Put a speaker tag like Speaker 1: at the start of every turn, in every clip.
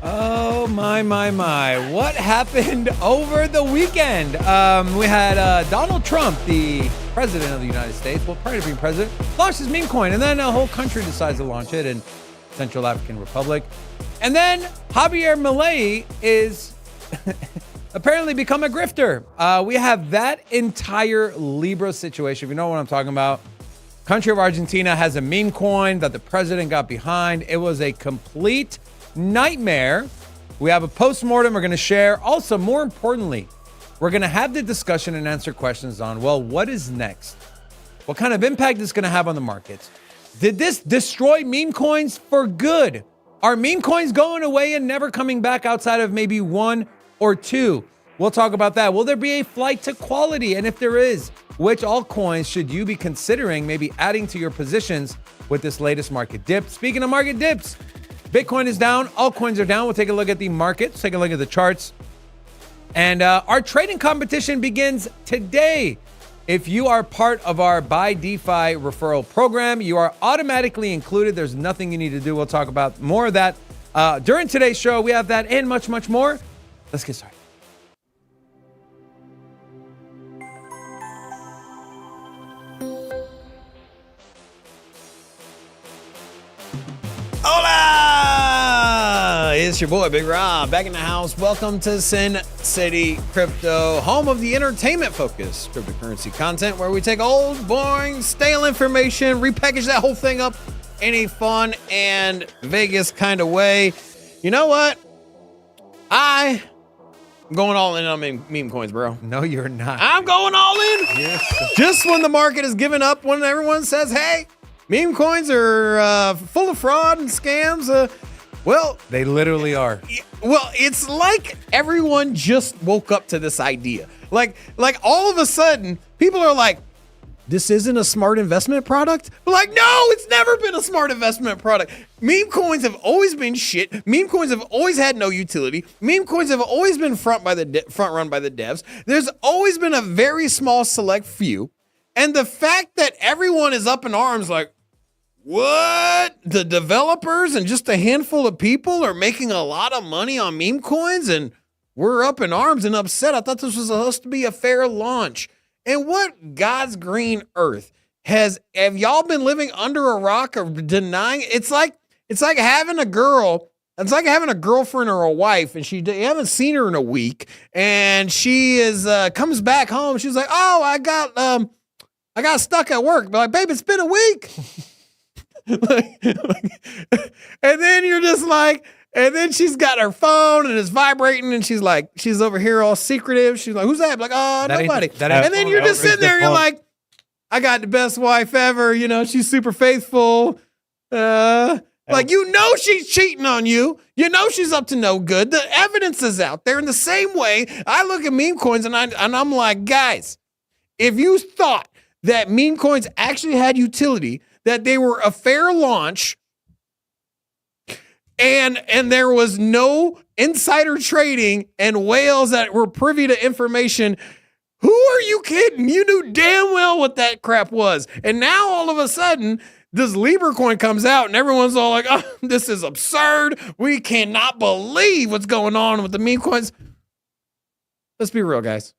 Speaker 1: Oh, my. What happened over the weekend? We had Donald Trump, the president of the United States, well, prior to being president, launched his meme coin, and then a whole country decides to launch it in Central African Republic. And then Javier Milei is apparently become a grifter. We have that entire Libra situation. If you know what I'm talking about, country of Argentina has a meme coin that the president got behind. It was a complete nightmare. We have a post-mortem we're going to share. Also, more importantly, we're going to have the discussion and answer questions on, well, what is next? What kind of impact is going to have on the markets? Did this destroy meme coins for good? Are meme coins going away and never coming back outside of maybe one or two? We'll talk about that. Will there be a flight to quality? And if there is, which altcoins should you be considering maybe adding to your positions with this latest market dip? Speaking of market dips, Bitcoin is down. Altcoins are down. We'll take a look at the markets, take a look at the charts. And our trading competition begins today. If you are part of our Buy DeFi referral program, you are automatically included. There's nothing you need to do. We'll talk about more of that during today's show. We have that and much, much more. Let's get started. Hola! It's your boy, Big Rob, back in the house. Welcome to Sin City Crypto, home of the entertainment-focused cryptocurrency content, where we take old, boring, stale information, repackage that whole thing up in a fun and Vegas kind of way. You know what? I'm going all in on meme coins, bro. No, you're not. I'm going all in. Yes. Just when the market is giving up, when everyone says, hey, meme coins are full of fraud and scams. Well, they literally are. Well, it's like everyone just woke up to this idea. Like all of a sudden, people are like, this isn't a smart investment product? But like, no, it's never been a smart investment product. Meme coins have always been shit. Meme coins have always had no utility. Meme coins have always been front run by the devs. There's always been a very small select few. And the fact that everyone is up in arms like, what? The developers and just a handful of people are making a lot of money on meme coins, and we're up in arms and upset. I thought this was supposed to be a fair launch. And what God's green earth have y'all been living under a rock or denying? It's like having a girl. It's like having a girlfriend or a wife, and you haven't seen her in a week, and she comes back home. She's like, oh, I got stuck at work. But like, babe, it's been a week. And then you're just like, and then she's got her phone and it's vibrating, and she's over here all secretive. She's like, who's that? I'm like, oh, nobody. And then you're just sitting there, and you're like, I got the best wife ever. You know, she's super faithful. Like, you know, she's cheating on you. You know, she's up to no good. The evidence is out there. In the same way, I look at meme coins and I'm like, guys, if you thought that meme coins actually had utility, that they were a fair launch, and there was no insider trading and whales that were privy to information, who are you kidding? You knew damn well what that crap was. And now all of a sudden, this Libra coin comes out and everyone's all like, oh, this is absurd. We cannot believe what's going on with the meme coins. Let's be real, guys.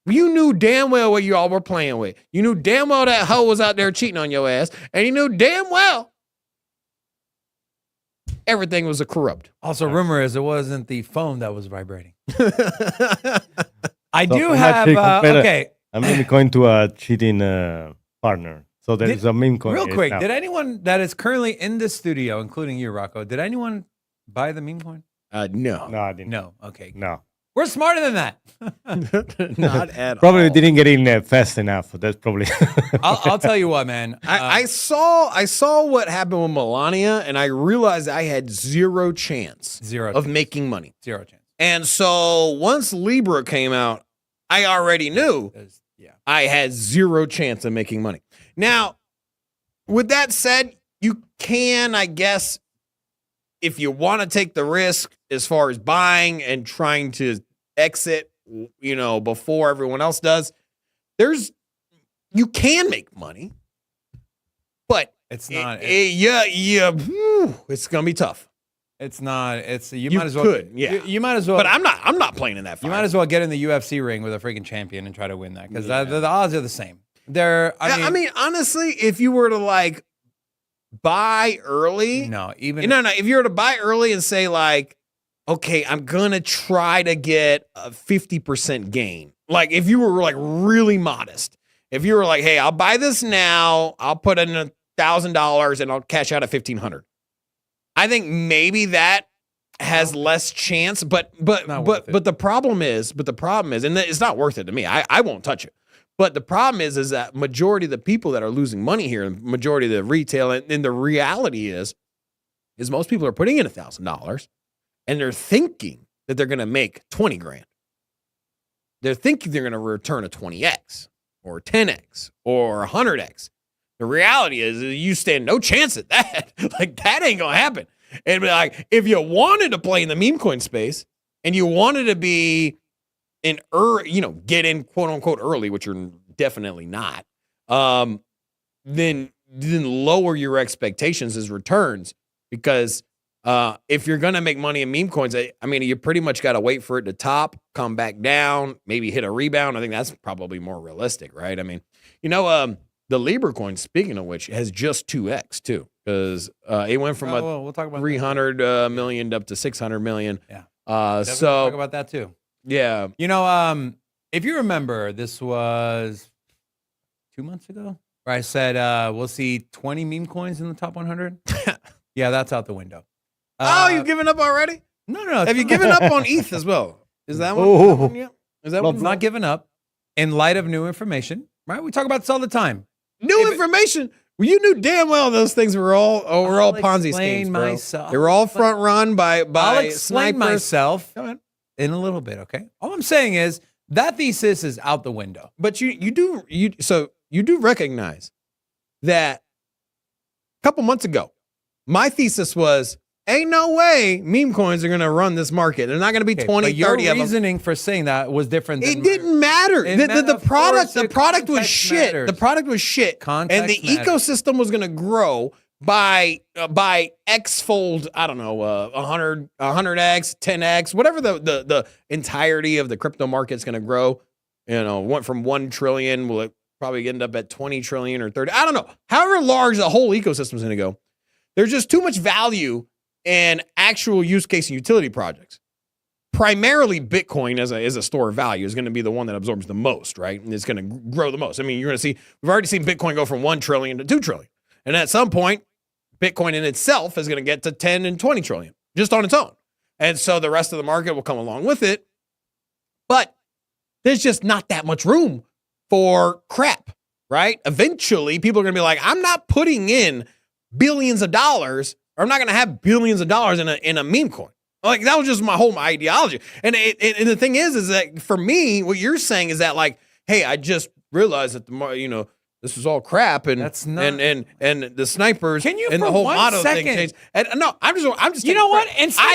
Speaker 1: You knew damn well what you all were playing with. You knew damn well that hoe was out there cheating on your ass. And you knew damn well everything was a corrupt. Also, rumor is it wasn't the phone that was vibrating. I do have, okay.
Speaker 2: A meme coin to a cheating partner. So there is a meme coin.
Speaker 1: Real quick, did anyone that is currently in the studio, including you, Rocco, did anyone buy the meme coin?
Speaker 2: No. No, I didn't.
Speaker 1: No, okay.
Speaker 2: No.
Speaker 1: We're smarter than that.
Speaker 3: Not at
Speaker 2: probably
Speaker 3: all.
Speaker 2: Didn't get in fast enough. That's probably.
Speaker 1: I'll tell you what, man.
Speaker 3: I saw what happened with Melania, and I realized I had zero chance of making money.
Speaker 1: Zero chance.
Speaker 3: And so once Libra came out, I already knew I had zero chance of making money. Now, with that said, you can, I guess, if you want to take the risk as far as buying and trying to exit, you know, before everyone else does, you can make money, but
Speaker 1: it's not.
Speaker 3: It's going to be tough.
Speaker 4: It's not. It's you
Speaker 3: You
Speaker 4: might as well.
Speaker 3: could, yeah.
Speaker 4: You might as well.
Speaker 3: But I'm not playing in that fight.
Speaker 4: You might as well get in the UFC ring with a freaking champion and try to win that because the odds are the same. I mean,
Speaker 3: honestly, if you were to like buy early, if you were to buy early and say like, okay, I'm gonna try to get a 50% gain. Like if you were like really modest, if you were like, hey, I'll buy this now, I'll put in $1,000 and I'll cash out at $1,500. I think maybe that has less chance, but the problem is, and it's not worth it to me. I won't touch it. But the problem is that majority of the people that are losing money here, and majority of the retail, and the reality is most people are putting in $1,000, and they're thinking that they're going to make 20 grand. They're thinking they're going to return a 20x or 10x or 100x. The reality is you stand no chance at that. Like, that ain't going to happen. And like, if you wanted to play in the meme coin space and you wanted to be in get in quote unquote early, which you're definitely not, then lower your expectations as returns, because if you're going to make money in meme coins, I mean, you pretty much got to wait for it to top, come back down, maybe hit a rebound. I think that's probably more realistic, right? I mean, the Libra coin, speaking of which, has just 2x too, because it went from
Speaker 4: we'll talk about
Speaker 3: 300 million up to 600 million.
Speaker 4: Yeah.
Speaker 3: So
Speaker 4: talk about that too.
Speaker 3: Yeah.
Speaker 4: If you remember, this was 2 months ago, where I said we'll see 20 meme coins in the top 100. Yeah, that's out the window.
Speaker 3: You've given up already?
Speaker 4: No.
Speaker 3: Have you given up on ETH as well? Is that one? Yeah. Is that one?
Speaker 4: Not given up in light of new information, right? We talk about this all the time.
Speaker 3: New information. Well, you knew damn well those things were all Ponzi schemes, bro.
Speaker 4: Myself.
Speaker 3: They were all front run by
Speaker 4: I'll explain
Speaker 3: snipers.
Speaker 4: myself
Speaker 3: Go ahead.
Speaker 4: in a little bit, okay? All I'm saying is that thesis is out the window.
Speaker 3: But you do recognize that a couple months ago, my thesis was, ain't no way meme coins are going to run this market. They're not going to be 20, 30 of them.
Speaker 4: Your reasoning for saying that was different than
Speaker 3: It didn't matter. The product was shit.
Speaker 4: Matters.
Speaker 3: The product was shit.
Speaker 4: Context
Speaker 3: and the
Speaker 4: matters.
Speaker 3: ecosystem was going to grow by X fold, I don't know, 100x, 10x, whatever the entirety of the crypto market's going to grow. Went from 1 trillion, will it probably end up at 20 trillion or 30? I don't know. However large the whole ecosystem is going to go. There's just too much value and actual use case and utility projects. Primarily Bitcoin as a store of value is going to be the one that absorbs the most, right? And it's going to grow the most. I mean, we've already seen Bitcoin go from 1 trillion to 2 trillion. And at some point, Bitcoin in itself is going to get to 10 and 20 trillion just on its own. And so the rest of the market will come along with it. But there's just not that much room for crap, right? Eventually, people are going to be like, I'm not putting in billions of dollars, or I'm not going to have billions of dollars in a meme coin. Like, that was just my whole ideology. And the thing is that for me, what you're saying is that, like, hey, I just realized that this is all crap, and
Speaker 4: that's not,
Speaker 3: and the snipers
Speaker 4: and
Speaker 3: the whole motto thing changed. And no, I'm just
Speaker 4: you know what? Instead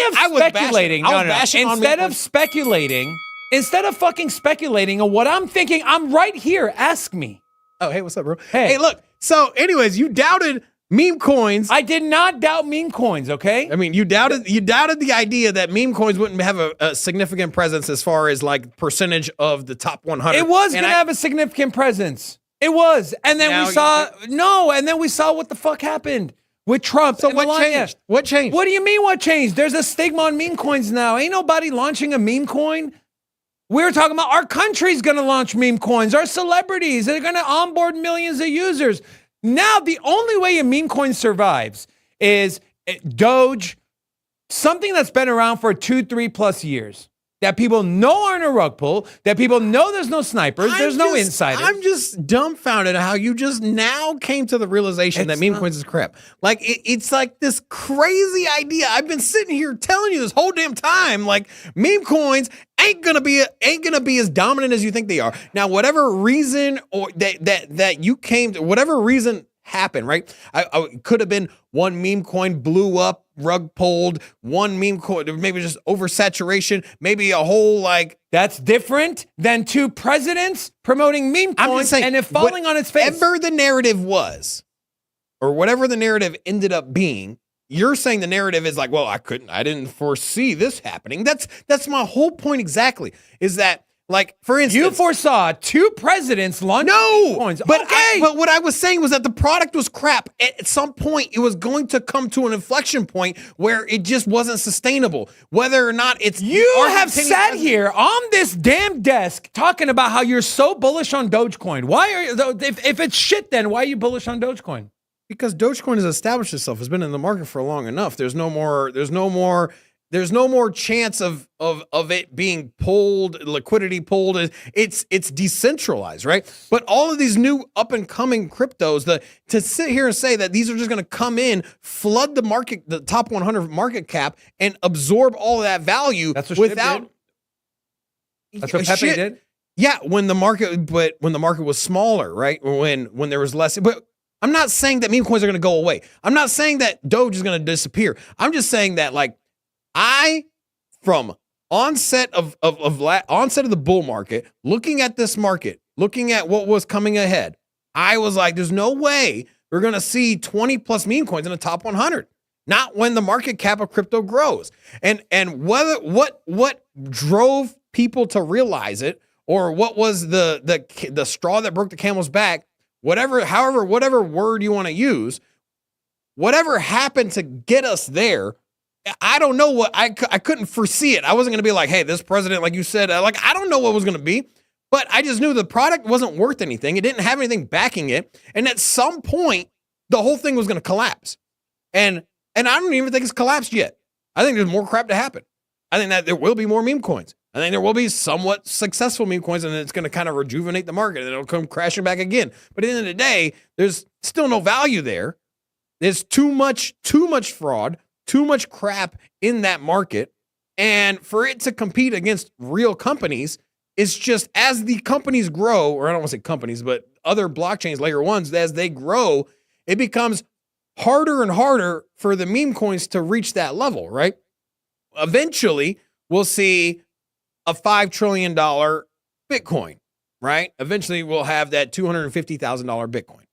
Speaker 4: of fucking speculating on what I'm thinking, I'm right here. Ask me.
Speaker 3: Oh, hey, what's up, bro? Hey, look. So, anyways, you doubted meme coins.
Speaker 4: I did not doubt meme coins, okay?
Speaker 3: I mean, you doubted the idea that meme coins wouldn't have a significant presence as far as like percentage of the top 100.
Speaker 4: It was going to have a significant presence. It was. And then we saw what the fuck happened with Trump.
Speaker 3: So what changed? What changed?
Speaker 4: What do you mean what changed? There's a stigma on meme coins now. Ain't nobody launching a meme coin. We were talking about our country's going to launch meme coins. Our celebrities, they're going to onboard millions of users. Now, the only way a meme coin survives is Doge, something that's been around for 2-3+ years, that people know aren't a rug pull, that people know there's no snipers, there's no insiders.
Speaker 3: I'm just dumbfounded at how you just now came to the realization that meme coins is crap. Like, it's like this crazy idea. I've been sitting here telling you this whole damn time, like, meme coins ain't gonna be as dominant as you think they are. Now, whatever reason or that you came to, whatever reason happened, right? I could have been one meme coin blew up, rug pulled, one meme coin, maybe just oversaturation, maybe a whole like.
Speaker 4: That's different than 2 presidents promoting meme coins and it falling on its face.
Speaker 3: Whatever the narrative was, or whatever the narrative ended up being, you're saying the narrative is like, well, I didn't foresee this happening. That's my whole point exactly, is that, like, for instance,
Speaker 4: You foresaw 2 presidents launching coins.
Speaker 3: but
Speaker 4: Okay.
Speaker 3: but what I was saying was that the product was crap. At some point, it was going to come to an inflection point where it just wasn't sustainable. Whether or not it's
Speaker 4: You have
Speaker 3: Argentinian
Speaker 4: sat
Speaker 3: president-
Speaker 4: here on this damn desk talking about how you're so bullish on Dogecoin. Why are you, if it's shit, then why are you bullish on Dogecoin?
Speaker 3: because Dogecoin has established itself. It's been in the market for long enough. There's no more chance of it being pulled, liquidity pulled. It's decentralized, right? But all of these new up and coming cryptos, to sit here and say that these are just going to come in, flood the market, the top 100 market cap, and absorb all of that value
Speaker 4: That's what Shib
Speaker 3: without.
Speaker 4: did. That's what Pepe
Speaker 3: Shit.
Speaker 4: did.
Speaker 3: Yeah, when the market was smaller, right? When there was less, but I'm not saying that meme coins are going to go away. I'm not saying that Doge is going to disappear. I'm just saying that, like, from onset of the bull market, looking at this market, looking at what was coming ahead, I was like, there's no way we're going to see 20 plus meme coins in the top 100. Not when the market cap of crypto grows. And what drove people to realize it, or what was the straw that broke the camel's back, whatever word you want to use, whatever happened to get us there, I don't know what, I couldn't foresee it. I wasn't going to be like, hey, this president, like you said, I don't know what was going to be, but I just knew the product wasn't worth anything. It didn't have anything backing it. And at some point, the whole thing was going to collapse. And I don't even think it's collapsed yet. I think there's more crap to happen. I think that there will be more meme coins. I think there will be somewhat successful meme coins, and it's going to kind of rejuvenate the market, and it'll come crashing back again. But at the end of the day, there's still no value there. There's too much fraud, too much crap in that market. And for it to compete against real companies, it's just, as the companies grow, or I don't want to say companies, but other blockchains, layer ones, as they grow, it becomes harder and harder for the meme coins to reach that level, right? Eventually, we'll see a $5 trillion Bitcoin, right? Eventually, we'll have that $250,000 Bitcoin.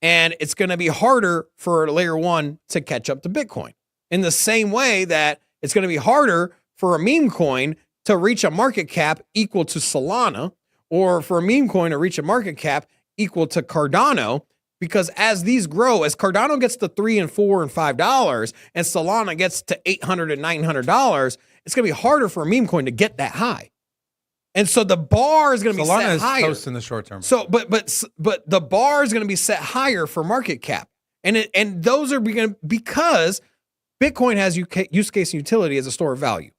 Speaker 3: And it's going to be harder for layer one to catch up to Bitcoin. In the same way that it's going to be harder for a meme coin to reach a market cap equal to Solana, or for a meme coin to reach a market cap equal to Cardano, because as these grow, as Cardano gets to $3 and $4 and $5, and Solana gets to $800 and $900, it's going to be harder for a meme coin to get that high. And so the bar is going to be
Speaker 4: Solana
Speaker 3: set
Speaker 4: is
Speaker 3: higher.
Speaker 4: toast in the short term.
Speaker 3: So, but the bar is going to be set higher for market cap, and those are because Bitcoin has use case and utility as a store of value,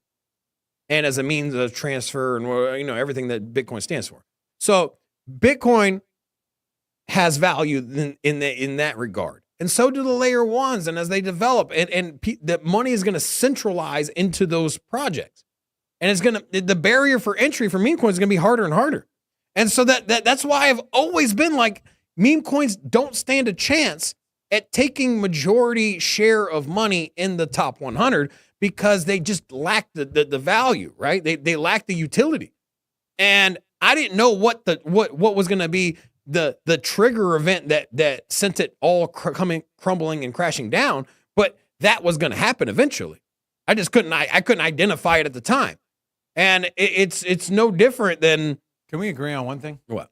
Speaker 3: and as a means of transfer, and everything that Bitcoin stands for. So Bitcoin has value in that regard, and so do the layer ones. And as they develop, and the money is going to centralize into those projects. And the barrier for entry for meme coins is going to be harder and harder. And so that's why I've always been like, meme coins don't stand a chance at taking majority share of money in the top 100, because they just lack the value, right? They lack the utility. And I didn't know what was going to be the trigger event that sent it all crumbling and crashing down, but that was going to happen eventually. I just couldn't identify it at the time. And it's no different than.
Speaker 4: Can we agree on one thing?
Speaker 3: What?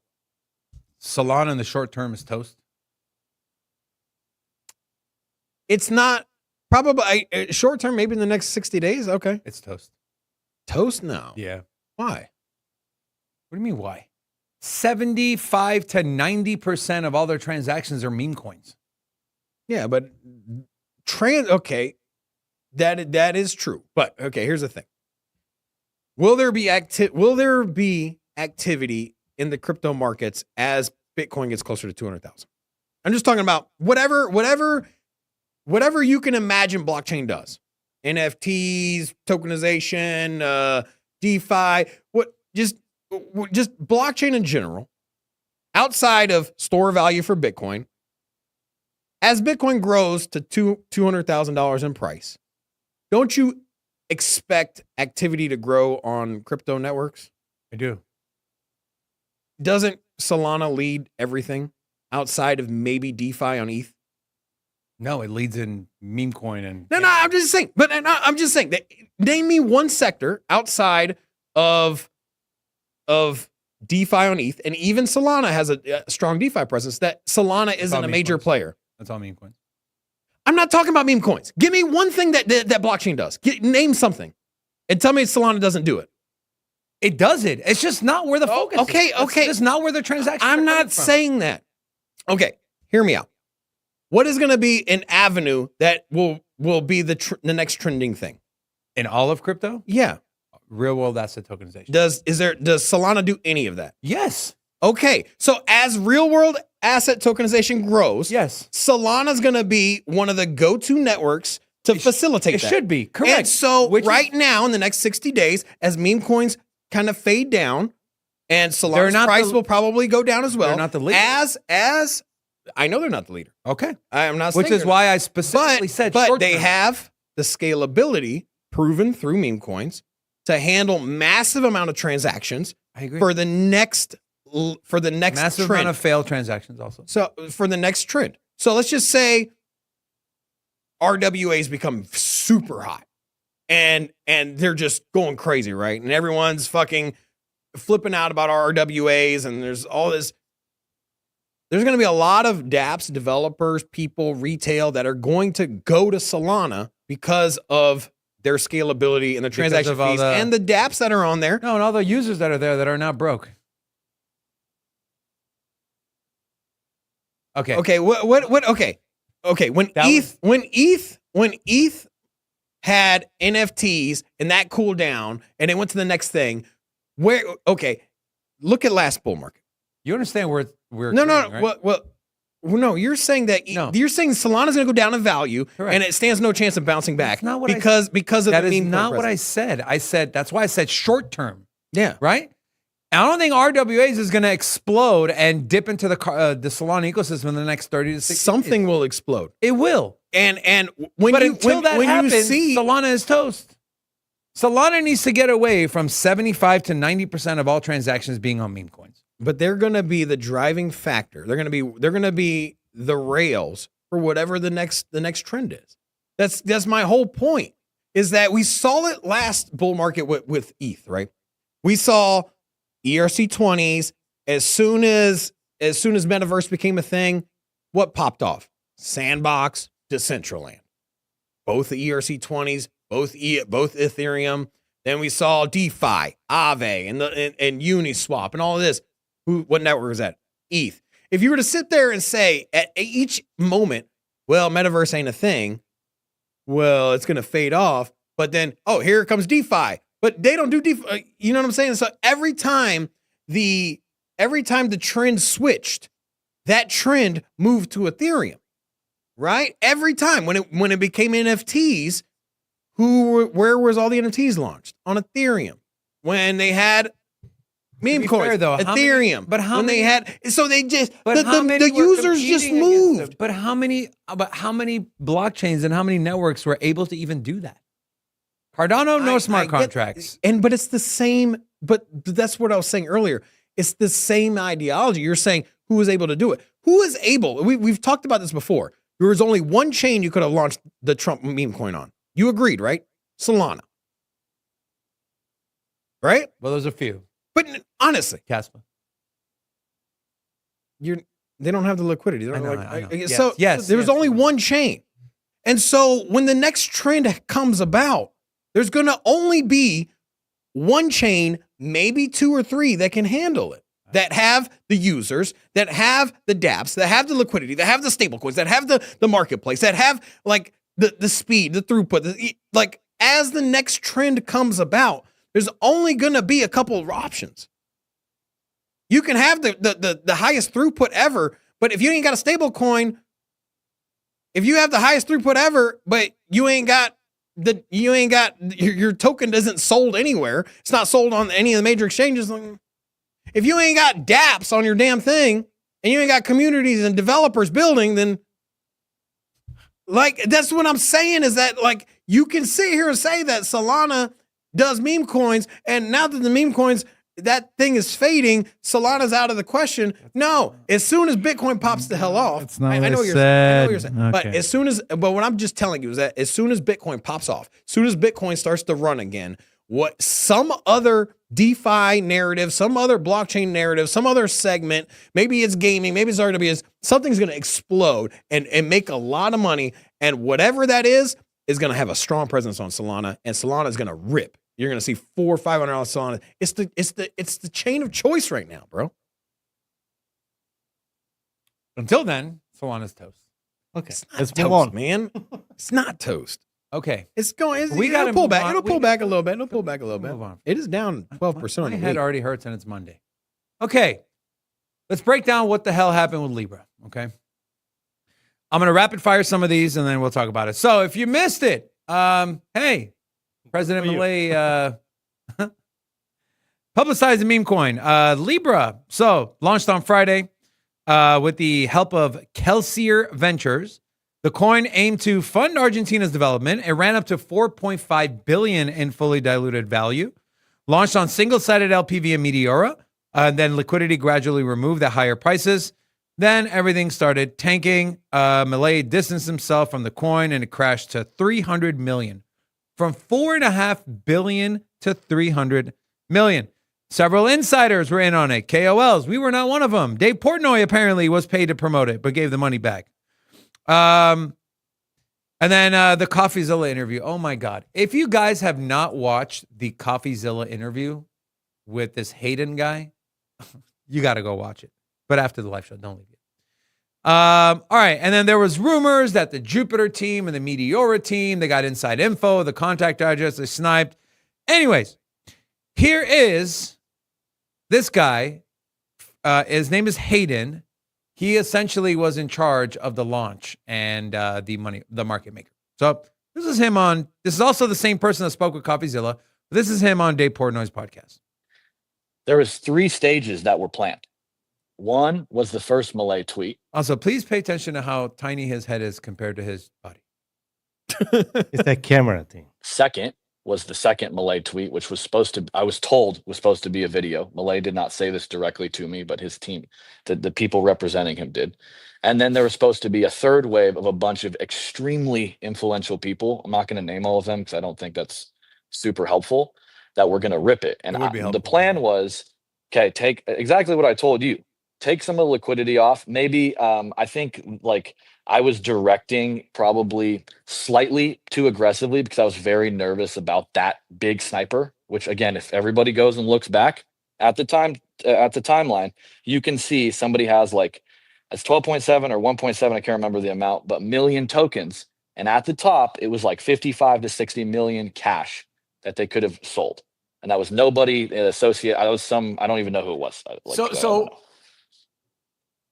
Speaker 4: Solana in the short term is toast.
Speaker 3: It's not probably short term, maybe in the next 60 days. Okay.
Speaker 4: It's toast.
Speaker 3: Toast now.
Speaker 4: Yeah.
Speaker 3: Why?
Speaker 4: What do you mean why? 75 to 90% of all their transactions are meme coins.
Speaker 3: Yeah, but okay. That is true. But okay, here's the thing. Will there be activity in the crypto markets as Bitcoin gets closer to 200,000? I'm just talking about whatever you can imagine blockchain does. NFTs, tokenization, DeFi, just blockchain in general, outside of store value for Bitcoin. As Bitcoin grows to $200,000 in price, don't you expect activity to grow on crypto networks?
Speaker 4: I do.
Speaker 3: Doesn't Solana lead everything outside of maybe DeFi on ETH?
Speaker 4: No, it leads in meme coin and
Speaker 3: No, I'm just saying. But I'm just saying that. Name me one sector outside of DeFi on ETH, and even Solana has a strong DeFi presence. That Solana isn't a major player.
Speaker 4: That's all meme coins.
Speaker 3: I'm not talking about meme coins. Give me one thing that blockchain does. Name something, and tell me Solana doesn't do it.
Speaker 4: It does it. It's just not where the focus.
Speaker 3: Okay.
Speaker 4: It's just not where the transactions.
Speaker 3: I'm not saying that. Okay, hear me out. What is going to be an avenue that will be the next trending thing
Speaker 4: in all of crypto?
Speaker 3: Yeah,
Speaker 4: real world asset tokenization.
Speaker 3: Does Solana do any of that?
Speaker 4: Yes.
Speaker 3: Okay, so as real world asset tokenization grows,
Speaker 4: yes,
Speaker 3: Solana's going to be one of the go-to networks to facilitate that.
Speaker 4: It should be correct.
Speaker 3: And so now, in the next 60 days, as meme coins kind of fade down, and Solana's price will probably go down as well.
Speaker 4: They're not the leader.
Speaker 3: As I know they're not the leader.
Speaker 4: Okay.
Speaker 3: I'm not
Speaker 4: saying. Which is why I specifically said short
Speaker 3: But they have the scalability proven through meme coins to handle massive amount of transactions.
Speaker 4: I agree.
Speaker 3: For the next
Speaker 4: massive
Speaker 3: trend.
Speaker 4: amount of failed transactions also.
Speaker 3: So for the next trend. So let's just say RWAs become super hot and they're just going crazy, right? And everyone's fucking flipping out about RWAs, and there's all this. There's going to be a lot of dApps, developers, people, retail that are going to go to Solana because of their scalability and the transaction fees and the dApps that are on there.
Speaker 4: No, and all the users that are there that are not broke. Okay.
Speaker 3: Okay. What? Okay. When ETH had NFTs and that cooled down and it went to the next thing, look at last bull market.
Speaker 4: You understand where we're
Speaker 3: right? No, you're saying that you're saying Solana's going to go down in value.
Speaker 4: Correct.
Speaker 3: And it stands no chance of bouncing back.
Speaker 4: That's not what
Speaker 3: because of
Speaker 4: that
Speaker 3: the
Speaker 4: is
Speaker 3: meme
Speaker 4: not
Speaker 3: coin
Speaker 4: what I
Speaker 3: presence.
Speaker 4: said. I said that's why I said short term.
Speaker 3: Yeah.
Speaker 4: Right. And I don't think RWAs is going to explode and dip into the Solana ecosystem in the next 30 to 60
Speaker 3: Something
Speaker 4: days.
Speaker 3: will explode.
Speaker 4: It will.
Speaker 3: And when
Speaker 4: until that happens,
Speaker 3: you see
Speaker 4: Solana is toast. Solana needs to get away from 75 to 90% of all transactions being on meme coins.
Speaker 3: But they're going to be the driving factor. They're going to be the rails for whatever the next trend is. That's my whole point. Is that we saw it last bull market with ETH, right? We saw ERC20s as soon as Metaverse became a thing. What popped off? Sandbox, Decentraland, both the ERC20s, both Ethereum. Then we saw DeFi, AAVE, and Uniswap, and all of this. What network was that? ETH. If you were to sit there and say at each moment, well, Metaverse ain't a thing, well, it's going to fade off. But then, here comes DeFi. But they don't do DeFi. You know what I'm saying? So every time the trend switched, that trend moved to Ethereum, right? Every time when it became NFTs, where was all the NFTs launched? On Ethereum. When they had meme coins, Ethereum. They just the users just moved.
Speaker 4: But how many blockchains and how many networks were able to even do that? Cardano, no smart contracts.
Speaker 3: But it's the same, but that's what I was saying earlier. It's the same ideology. You're saying who was able to do it? Who is able? We've talked about this before. There was only one chain you could have launched the Trump meme coin on. You agreed, right? Solana. Right?
Speaker 4: Well, there's a few.
Speaker 3: But honestly,
Speaker 4: Caspa.
Speaker 3: They don't have the liquidity.
Speaker 4: I know.
Speaker 3: So there was only one chain. And so when the next trend comes about, there's going to only be one chain, maybe two or three that can handle it, that have the users, that have the dApps, that have the liquidity, that have the stablecoins, that have the marketplace, that have like the speed, the throughput. Like as the next trend comes about, there's only going to be a couple of options. You can have the highest throughput ever, but if you ain't got a stable coin, if you have the highest throughput ever, but your token isn't sold anywhere, it's not sold on any of the major exchanges. If you ain't got dApps on your damn thing and you ain't got communities and developers building, then like that's what I'm saying is that like you can sit here and say that Solana does meme coins, and now that the meme coins that thing is fading, Solana's out of the question. No, as soon as Bitcoin pops the hell off,
Speaker 4: That's not
Speaker 3: I
Speaker 4: what
Speaker 3: know
Speaker 4: I
Speaker 3: what you're saying. I know what you're
Speaker 4: said.
Speaker 3: saying. But
Speaker 4: Okay.
Speaker 3: but what I'm just telling you is that as soon as Bitcoin pops off, as soon as Bitcoin starts to run again, what some other DeFi narrative, some other blockchain narrative, some other segment, maybe it's gaming, maybe it's RWS, something's going to explode and make a lot of money. And whatever that is going to have a strong presence on Solana, and Solana is going to rip. You're going to see $400 or $500 Solana. It's the chain of choice right now, bro.
Speaker 4: Until then, Solana's toast.
Speaker 2: Okay,
Speaker 3: It's not
Speaker 2: let's move
Speaker 3: toast,
Speaker 2: on.
Speaker 3: man. It's not toast.
Speaker 4: Okay.
Speaker 3: It's going.
Speaker 4: We gotta
Speaker 3: pull
Speaker 4: move
Speaker 3: back.
Speaker 4: on.
Speaker 3: It'll
Speaker 4: We-
Speaker 3: pull back a little bit. It'll pull back a little bit.
Speaker 4: Move on.
Speaker 3: It is down 12% on
Speaker 4: My
Speaker 3: the
Speaker 4: head
Speaker 3: week.
Speaker 4: already hurts and it's Monday. Okay. Let's break down what the hell happened with Libra. Okay. I'm going to rapid fire some of these and then we'll talk about it. So if you missed it, hey, President Milei publicized the meme coin, Libra. So launched on Friday with the help of Kelsier Ventures. The coin aimed to fund Argentina's development. It ran up to 4.5 billion in fully diluted value. Launched on single-sided LPV and Meteora. Then liquidity gradually removed at higher prices. Then everything started tanking. Milei distanced himself from the coin and it crashed to 300 million. From 4.5 billion to 300 million. Several insiders were in on it. KOLs. We were not one of them. Dave Portnoy apparently was paid to promote it, but gave the money back. And then the CoffeeZilla interview. Oh my God. If you guys have not watched the CoffeeZilla interview with this Hayden guy, you got to go watch it. But after the live show, don't leave it. All right. And then there was rumors that the Jupiter team and the Meteora team, they got inside info, the contact address, they sniped. Anyways, here is this guy. His name is Hayden. He essentially was in charge of the launch and the market maker. So this is him on. This is also the same person that spoke with CoffeeZilla. This is him on Dave Portnoy's podcast.
Speaker 5: There was 3 stages that were planned. One was the first Milei tweet.
Speaker 4: Also, please pay attention to how tiny his head is compared to his body.
Speaker 2: It's that camera thing.
Speaker 5: Second was the second Milei tweet, which was supposed to, I was told, was supposed to be a video. Milei did not say this directly to me, but his team, the people representing him did. And then there was supposed to be a third wave of a bunch of extremely influential people. I'm not going to name all of them because I don't think that's super helpful, that we're going to rip it. And
Speaker 4: It would be
Speaker 5: the
Speaker 4: helpful.
Speaker 5: plan was, okay, take exactly what I told you. Take some of the liquidity off. Maybe I think like I was directing probably slightly too aggressively because I was very nervous about that big sniper, which again, if everybody goes and looks back at the timeline, you can see somebody has like it's 12.7 or 1.7, I can't remember the amount, but million tokens. And at the top, it was like 55 to 60 million cash that they could have sold. And that was nobody associated. I don't even know who it was.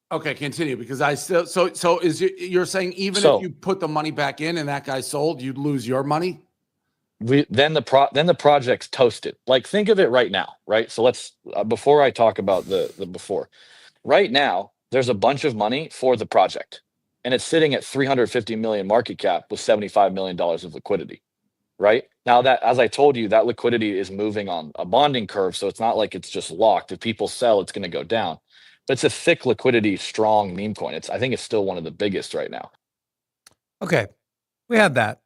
Speaker 6: Okay, continue, because I still so is you're saying even
Speaker 5: So-
Speaker 6: if you put the money back in and that guy sold, you'd lose your money?
Speaker 5: Then the project's toasted. Like think of it right now, right? So let's before I talk about the before. Right now, there's a bunch of money for the project, and it's sitting at 350 million market cap with $75 million of liquidity. Right now, that as I told you, that liquidity is moving on a bonding curve, so it's not like it's just locked. If people sell, it's going to go down. But it's a thick liquidity, strong meme coin. I think it's still one of the biggest right now.
Speaker 4: Okay, we had that.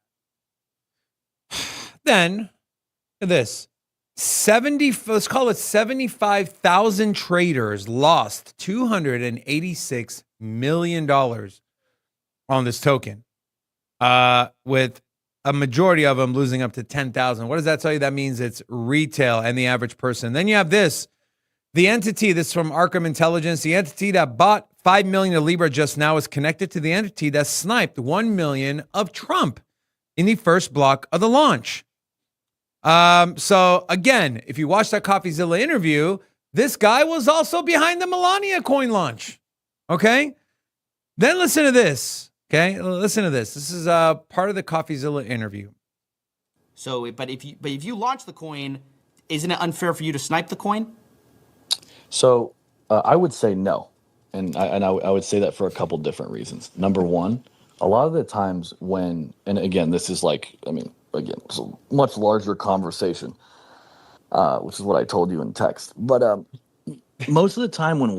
Speaker 4: Then look at this. Let's call it 75,000 traders lost $286 million on this token, with a majority of them losing up to 10,000. What does that tell you? That means it's retail and the average person. Then you have this. The entity, this is from Arkham Intelligence, the entity that bought 5 million of Libra just now is connected to the entity that sniped 1 million of Trump in the first block of the launch. So again, if you watch that CoffeeZilla interview, this guy was also behind the Melania coin launch. Okay. Then listen to this. Okay. Listen to this. This is part of the CoffeeZilla interview.
Speaker 7: So, but if you launch the coin, isn't it unfair for you to snipe the coin?
Speaker 5: So I would say no, and I would say that for a couple different reasons. Number one, a lot of the times when, and again, this is like, I mean, again, it's a much larger conversation. which is what I told you in text. But most of the time when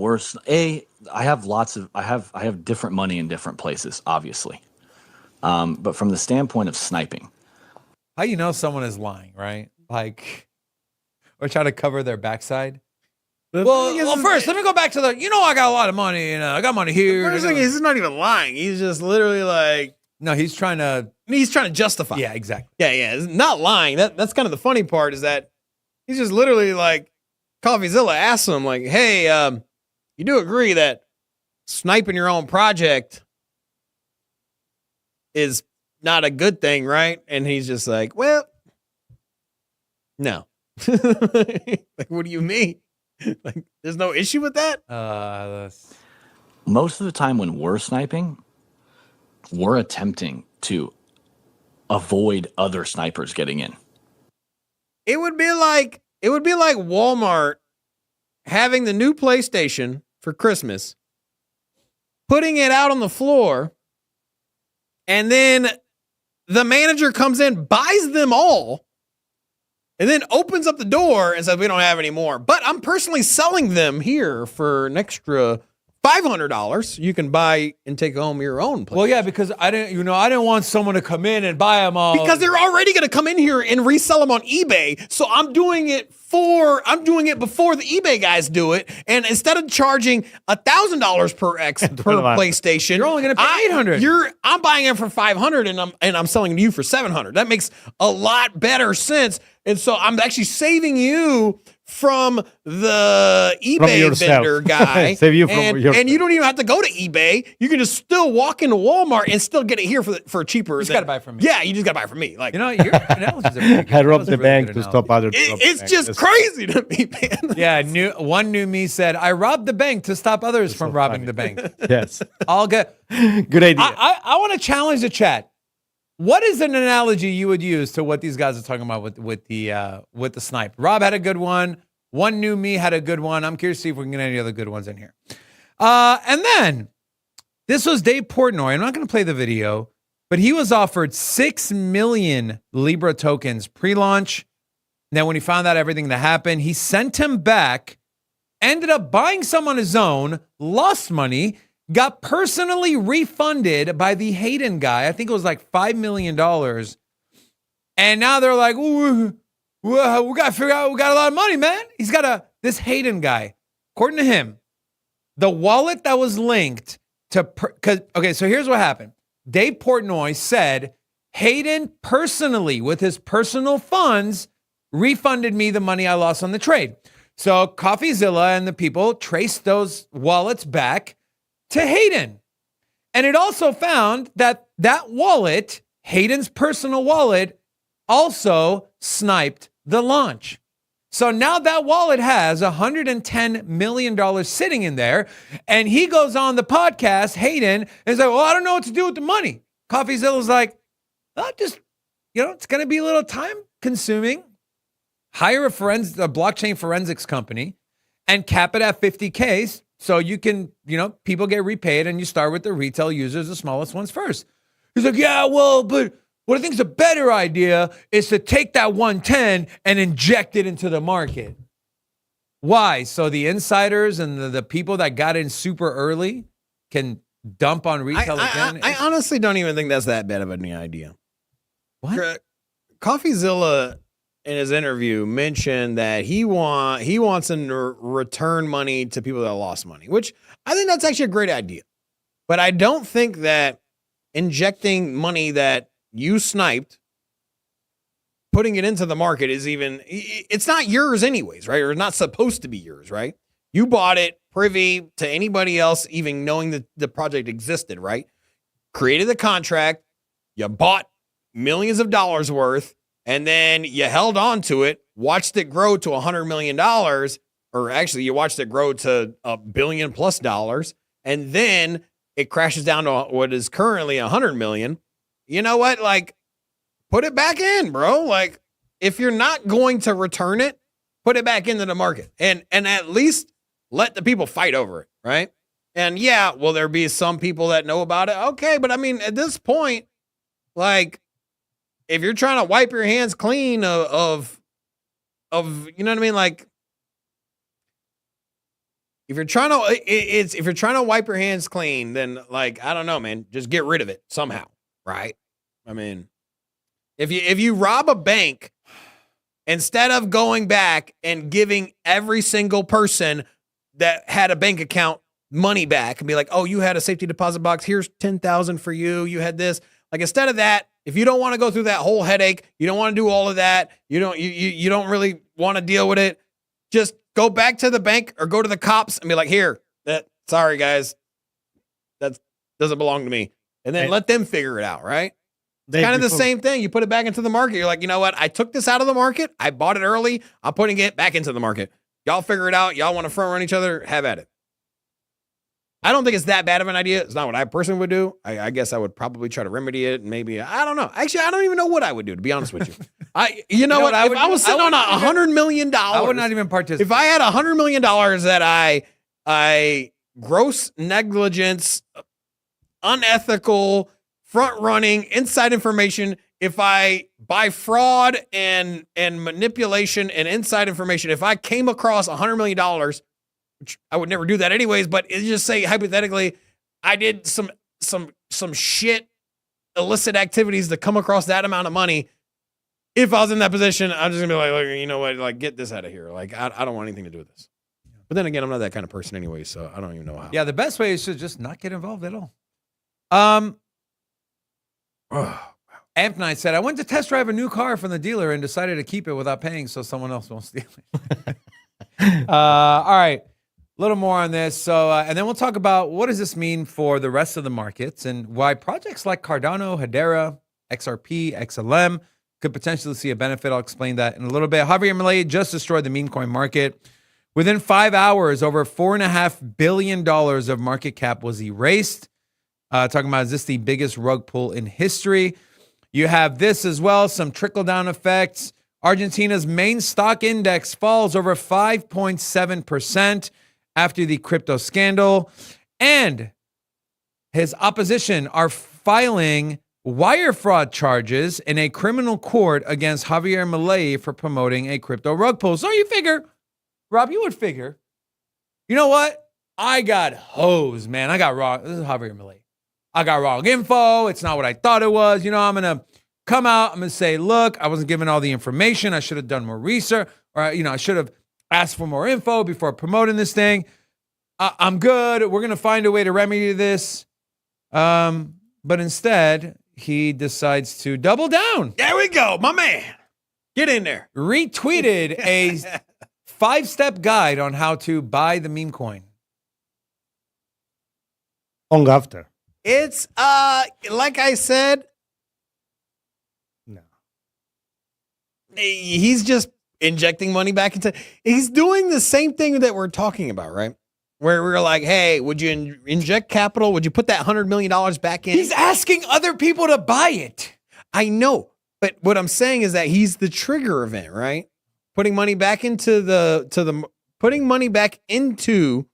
Speaker 5: I have different money in different places, obviously. But from the standpoint of sniping,
Speaker 4: How you know someone is lying, right? Like, or try to cover their backside. Well, first, let me go back to I got a lot of money, and I got money here.
Speaker 3: First thing, he's not even lying. He's just literally like,
Speaker 4: No, he's trying to.
Speaker 3: justify.
Speaker 4: Yeah, exactly.
Speaker 3: Yeah. It's not lying. That's kind of the funny part is that he's just literally like, CoffeeZilla asks him like, hey, you do agree that sniping your own project is not a good thing, right? And he's just like, well, no. Like, what do you mean? Like, there's no issue with that?
Speaker 5: most of the time when we're sniping, we're attempting to avoid other snipers getting in.
Speaker 3: It would be like Walmart having the new PlayStation for Christmas, putting it out on the floor, and then the manager comes in, buys them all, and then opens up the door and says, we don't have any more. But I'm personally selling them here for an extra $500. You can buy and take home your own place.
Speaker 4: Well, yeah, because I didn't want someone to come in and buy them all.
Speaker 3: Because they're already going to come in here and resell them on eBay. So I'm doing it before the eBay guys do it. And instead of charging $1,000 per PlayStation,
Speaker 4: you're only going to pay $800.
Speaker 3: I'm buying it for $500 and I'm selling it to you for $700. That makes a lot better sense. And so I'm actually saving you from the eBay vendor guy.
Speaker 2: Save you
Speaker 3: and you don't even have to go to eBay. You can just still walk into Walmart and still get it here for cheaper.
Speaker 4: You just got to buy it from me.
Speaker 3: Yeah, you just got to buy it from me. Like,
Speaker 4: your analogies are pretty good.
Speaker 2: I robbed the bank to stop other.
Speaker 3: It's just crazy to me, man.
Speaker 4: Yeah, one new me said, I robbed the bank to stop others from robbing the bank.
Speaker 2: Yes.
Speaker 4: All good.
Speaker 2: Good idea.
Speaker 4: I want to challenge the chat. What is an analogy you would use to what these guys are talking about with the snipe? Rob had a good one. One new me had a good one. I'm curious to see if we can get any other good ones in here. And then this was Dave Portnoy. I'm not going to play the video, but he was offered 6 million Libra tokens pre-launch. And then when he found out everything that happened, he sent him back, ended up buying some on his own, lost money, got personally refunded by the Hayden guy. I think it was like $5 million. And now they're like, ooh, we got to figure out, we got a lot of money, man. He's got this Hayden guy, according to him, the wallet that was linked to, so here's what happened. Dave Portnoy said, Hayden personally, with his personal funds, refunded me the money I lost on the trade. So CoffeeZilla and the people traced those wallets back to Hayden. And it also found that wallet, Hayden's personal wallet, also sniped the launch. So now that wallet has $110 million sitting in there. And he goes on the podcast, Hayden, and he's like, well, I don't know what to do with the money. CoffeeZilla's like, it's going to be a little time consuming. Hire a blockchain forensics company and cap it at 50K. So you can, people get repaid and you start with the retail users, the smallest ones first. He's like, yeah, well, but what I think is a better idea is to take that 110 and inject it into the market. Why? So the insiders and the people that got in super early can dump on retail again?
Speaker 3: I honestly don't even think that's that bad of an idea.
Speaker 4: What?
Speaker 3: CoffeeZilla in his interview mentioned that he wants them to return money to people that lost money, which I think that's actually a great idea. But I don't think that injecting money that you sniped, putting it into the market it's not yours anyways, right? Or it's not supposed to be yours, right? You bought it privy to anybody else even knowing that the project existed, right? Created the contract, you bought millions of dollars worth, and then you held on to it, watched it grow to $100 million, or actually you watched it grow to $1 billion+, and then it crashes down to what is currently $100 million. You know what? Like, put it back in, bro. Like, if you're not going to return it, put it back into the market and at least let the people fight over it, right? And yeah, will there be some people that know about it? Okay, but I mean, at this point, like, if you're trying to wipe your hands clean of you know what I mean? Like, if you're trying to wipe your hands clean, then like, I don't know, man, just get rid of it somehow, right? I mean, if you rob a bank, instead of going back and giving every single person that had a bank account money back and be like, oh, you had a safety deposit box, here's 10,000 for you, you had this. Like, instead of that, if you don't want to go through that whole headache, you don't want to do all of that, you don't really want to deal with it, just go back to the bank or go to the cops and be like, here, sorry guys, that doesn't belong to me. And then let them figure it out, right? Kind of the same thing. You put it back into the market. You're like, you know what? I took this out of the market. I bought it early. I'm putting it back into the market. Y'all figure it out. Y'all want to front run each other? Have at it. I don't think it's that bad of an idea. It's not what I personally would do. I guess I would probably try to remedy it. Maybe, I don't know. Actually, I don't even know what I would do, to be honest with you. You know what? If I was sitting on $100 million,
Speaker 4: I would not even participate.
Speaker 3: If I had $100 million that I gross negligence, unethical, front running, inside information, if I by fraud and manipulation and inside information, if I came across $100 million, which I would never do that anyways, but it just say hypothetically, I did some shit illicit activities to come across that amount of money. If I was in that position, I'm just gonna be like, look, you know what, like, get this out of here. Like, I don't want anything to do with this. But then again, I'm not that kind of person anyway, so I don't even know how.
Speaker 4: Yeah, the best way is to just not get involved at all. Amp Knight said, I went to test drive a new car from the dealer and decided to keep it without paying so someone else won't steal it. All right. A little more on this. So, and then we'll talk about what does this mean for the rest of the markets and why projects like Cardano, Hedera, XRP, XLM could potentially see a benefit. I'll explain that in a little bit. Javier Milei just destroyed the meme coin market. Within 5 hours, over $4.5 billion of market cap was erased. Talking about, is this the biggest rug pull in history? You have this as well, some trickle-down effects. Argentina's main stock index falls over 5.7% after the crypto scandal. And his opposition are filing wire fraud charges in a criminal court against Javier Milei for promoting a crypto rug pull. So you figure, Rob, you would figure, you know what? I got hosed, man. I got wrong. This is Javier Milei. I got wrong info. It's not what I thought it was. You know, I'm going to come out. I'm going to say, look, I wasn't given all the information. I should have done more research, or, you know, I should have asked for more info before promoting this thing. I'm good. We're going to find a way to remedy this. But instead, he decides to double down.
Speaker 3: There we go, my man. Get in there.
Speaker 4: Retweeted a 5-step guide on how to buy the meme coin.
Speaker 2: Long after.
Speaker 3: It's like I said,
Speaker 2: No.
Speaker 3: he's just injecting money back into. He's doing the same thing that we're talking about, right? Where we're like, hey, would you inject capital? Would you put that $100 million back in?
Speaker 4: He's asking other people to buy it.
Speaker 3: I know, but what I'm saying is that he's the trigger event, right? Putting money back into putting money back into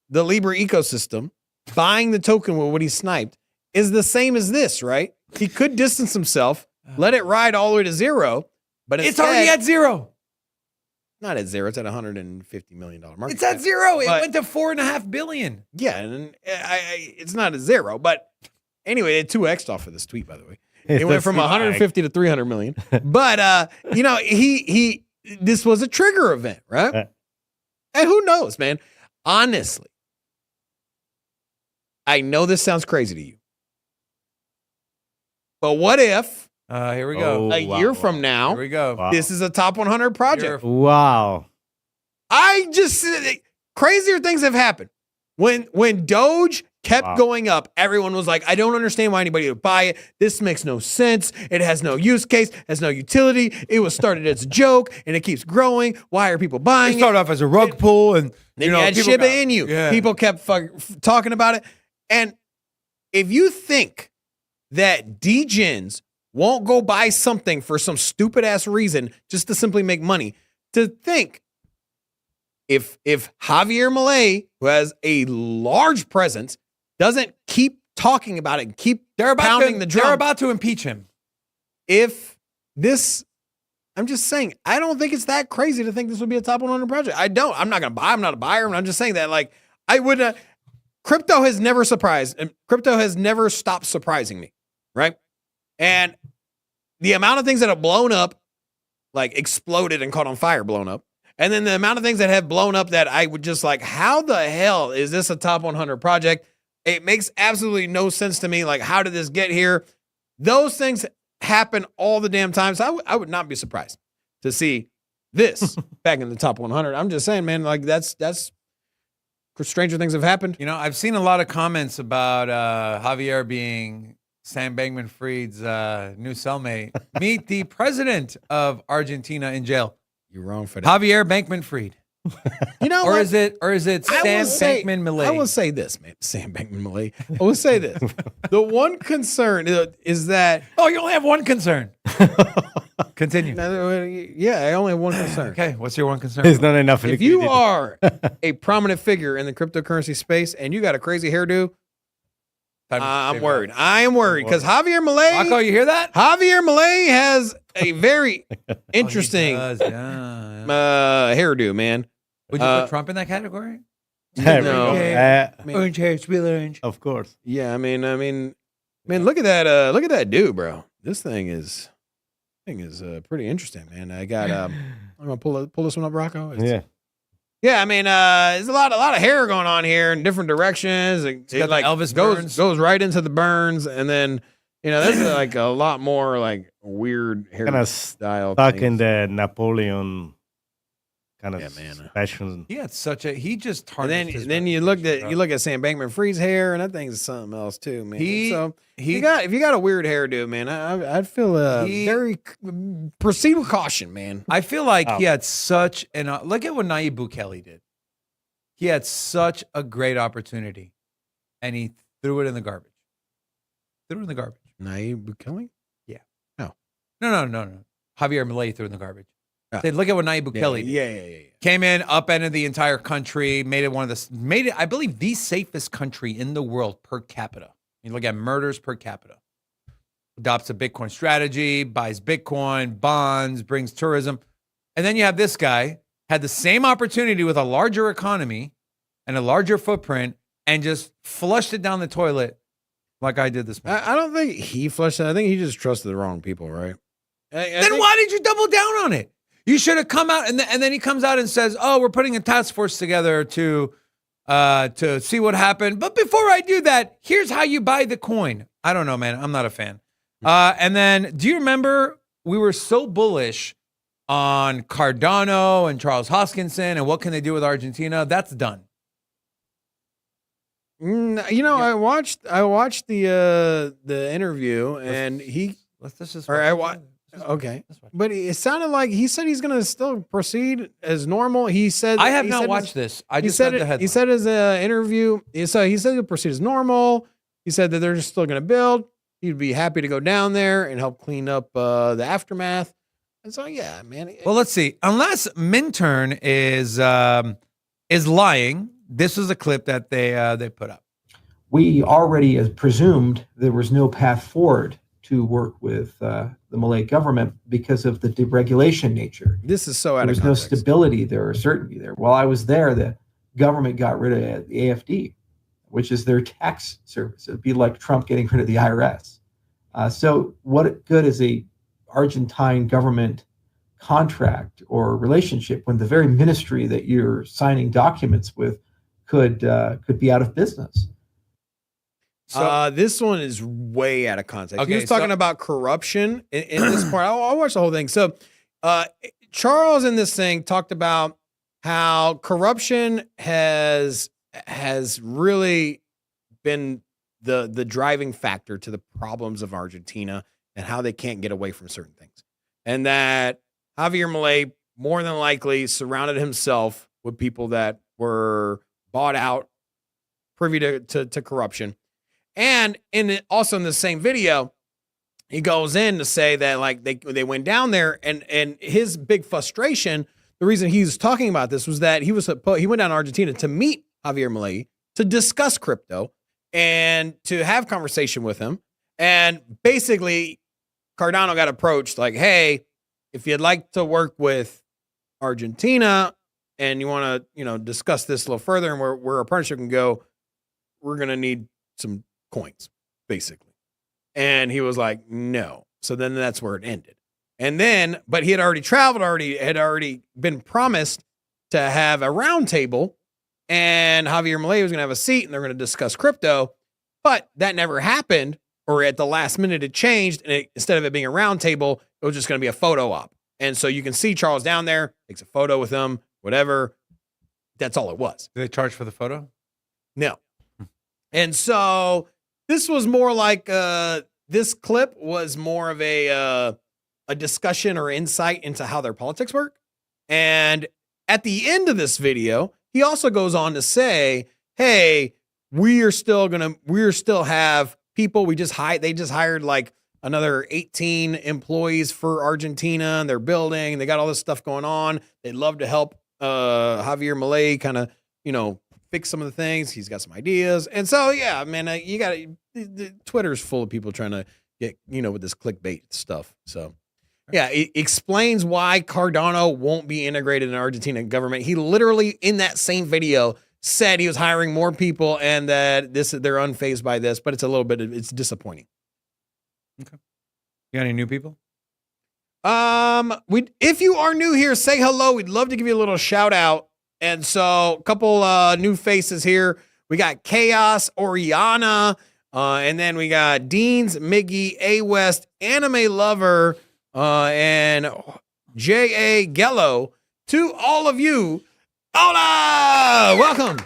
Speaker 3: the Libra ecosystem. Buying the token with what he sniped is the same as this, right? He could distance himself, let it ride all the way to zero, but
Speaker 4: It's already at zero.
Speaker 3: Not at zero. It's at $150 million market.
Speaker 4: It's at zero. It
Speaker 3: But-
Speaker 4: went to $4.5 billion.
Speaker 3: Yeah, and it's not at zero, but anyway, it 2x'd off of this tweet, by the way. It went from 150 to 300 million. But you know, this was a trigger event, right? And who knows, man? Honestly, I know this sounds crazy to you, but what if
Speaker 4: Here we go.
Speaker 3: a year from now,
Speaker 4: Here we go.
Speaker 2: Wow.
Speaker 3: this is a top 100 project?
Speaker 2: Wow.
Speaker 3: I just crazier things have happened. When Doge kept going up, everyone was like, I don't understand why anybody would buy it. This makes no sense. It has no use case, has no utility. It was started as a joke and it keeps growing. Why are people buying
Speaker 4: It started off as a rug pull, and
Speaker 3: Then you had
Speaker 4: people
Speaker 3: Shiba
Speaker 4: got-
Speaker 3: Inu.
Speaker 4: Yeah.
Speaker 3: People kept talking about it. And if you think that degens won't go buy something for some stupid ass reason just to simply make money, to think if Javier Milei, who has a large presence, doesn't keep talking about it and keep pounding the drum,
Speaker 4: They're about to impeach him.
Speaker 3: if this I'm just saying, I don't think it's that crazy to think this would be a top 100 project. I don't. I'm not going to buy. I'm not a buyer. I'm just saying that, like, I would. Crypto has never surprised, and crypto has never stopped surprising me, right? And the amount of things that have blown up, like exploded and caught on fire, blown up, and then the amount of things that have blown up that I would just like, how the hell is this a top 100 project? It makes absolutely no sense to me. Like, how did this get here? Those things happen all the damn time. So I would not be surprised to see this back in the top 100. I'm just saying, man, like that's stranger things have happened.
Speaker 4: You know, I've seen a lot of comments about Javier being Sam Bankman-Fried's new cellmate. Meet the president of Argentina in jail.
Speaker 3: You're wrong for that.
Speaker 4: Javier Bankman-Fried.
Speaker 3: You know,
Speaker 4: or
Speaker 3: what?
Speaker 4: is it Sam Bankman-Milei?
Speaker 3: I will say this, man. Sam Bankman-Milei. I will say this. The one concern is that
Speaker 4: you only have one concern. Continue.
Speaker 3: Yeah, I only have one concern.
Speaker 4: Okay, what's your one concern?
Speaker 2: There's not enough
Speaker 3: If you are a prominent figure in the cryptocurrency space and you got a crazy hairdo, I'm worried. I am worried because Javier Milei.
Speaker 4: Marco, you hear that?
Speaker 3: Javier Milei has a very interesting hairdo, man.
Speaker 4: Would you put Trump in that category?
Speaker 3: No.
Speaker 4: Orange hair, it's real orange.
Speaker 2: Of course.
Speaker 3: Yeah, I mean, man, look at that. Look at that dude, bro. This thing is pretty interesting, man. I got. I'm gonna pull this one up, Rocco. Yeah, I mean, there's a lot of hair going on here in different directions. It like
Speaker 4: Elvis
Speaker 3: goes right into the burns, and then there's like a lot more like weird hair
Speaker 2: Kind of
Speaker 3: style.
Speaker 2: stuck
Speaker 3: things.
Speaker 2: in the Napoleon kind of
Speaker 3: man.
Speaker 2: fashion.
Speaker 4: He had he just
Speaker 3: And
Speaker 4: tarnished
Speaker 3: then you look at Sam Bankman-Fried's hair, and that thing's something else too, man. If you got a weird hairdo, man, I'd feel very proceed with caution, man.
Speaker 4: I feel like he had such look at what Nayib Bukele did. He had such a great opportunity, and he threw it in the garbage.
Speaker 3: Nayib Bukele?
Speaker 4: Yeah.
Speaker 3: No.
Speaker 4: No. Javier Milei threw it in the garbage. Said, look at what Nayib Bukele did.
Speaker 3: Yeah.
Speaker 4: Came in, upended the entire country, made it, I believe, the safest country in the world per capita. You look at murders per capita. Adopts a Bitcoin strategy, buys Bitcoin, bonds, brings tourism. And then you have this guy, had the same opportunity with a larger economy and a larger footprint, and just flushed it down the toilet like I did this morning.
Speaker 3: I don't think he flushed it. I think he just trusted the wrong people, right?
Speaker 4: Then why did you double down on it? You should have come out, and then he comes out and says, "Oh, we're putting a task force together to see what happened. But before I do that, here's how you buy the coin." I don't know, man. I'm not a fan. And then, do you remember we were so bullish on Cardano and Charles Hoskinson and what can they do with Argentina? That's done.
Speaker 3: I watched the interview, and but it sounded like he said he's going to still proceed as normal. He said
Speaker 4: I have not watched this. I just said the headline.
Speaker 3: He said his interview. So he said he'll proceed as normal. He said that they're just still going to build. He'd be happy to go down there and help clean up the aftermath. And so yeah, man.
Speaker 4: Well, let's see. Unless Minturn is lying, this is a clip that they put up.
Speaker 8: We already as presumed there was no path forward to work with the Milei government because of the deregulation nature.
Speaker 3: This is so out
Speaker 8: there
Speaker 3: of
Speaker 8: was
Speaker 3: context.
Speaker 8: no stability there or certainty there. While I was there, the government got rid of the AFD, which is their tax service. It'd be like Trump getting rid of the IRS. So what good is a Argentine government contract or relationship when the very ministry that you're signing documents with could be out of business?
Speaker 3: So this one is way out of context.
Speaker 4: Okay,
Speaker 3: he was talking about corruption in this part. I'll watch the whole thing. So Charles in this thing talked about how corruption has really been the driving factor to the problems of Argentina and how they can't get away from certain things. And that Javier Milei more than likely surrounded himself with people that were bought out, privy to corruption. And also in the same video, he goes in to say that like they went down there and his big frustration, the reason he's talking about this was that he went down to Argentina to meet Javier Milei to discuss crypto and to have conversation with him. And basically Cardano got approached like, hey, if you'd like to work with Argentina and you want to, discuss this a little further and where our partnership can go, we're going to need some coins, basically. And he was like, no. So then that's where it ended. And then, but he had already traveled, had already been promised to have a round table, and Javier Milei was going to have a seat and they're going to discuss crypto, but that never happened, or at the last minute it changed, and instead of it being a round table, it was just going to be a photo op. And so you can see Charles down there, takes a photo with him, whatever. That's all it was.
Speaker 4: Do they charge for the photo?
Speaker 3: No. And so this was more like, this clip was more of a discussion or insight into how their politics work. And at the end of this video, he also goes on to say, hey, we still have people. They just hired like another 18 employees for Argentina, and they're building, and they got all this stuff going on. They'd love to help Javier Milei kind of, fix some of the things. He's got some ideas. And so, yeah, man, you got Twitter's full of people trying to get, with this clickbait stuff. So, yeah, it explains why Cardano won't be integrated in the Argentine government. He literally, in that same video, said he was hiring more people and that they're unfazed by this, but it's disappointing.
Speaker 4: Okay. You got any new people?
Speaker 3: If you are new here, say hello. We'd love to give you a little shout out. And so a couple new faces here. We got Chaos, Oriana, and then we got Deans, Miggy, A West, Anime Lover, and J.A. Gello. To all of you, hola! Welcome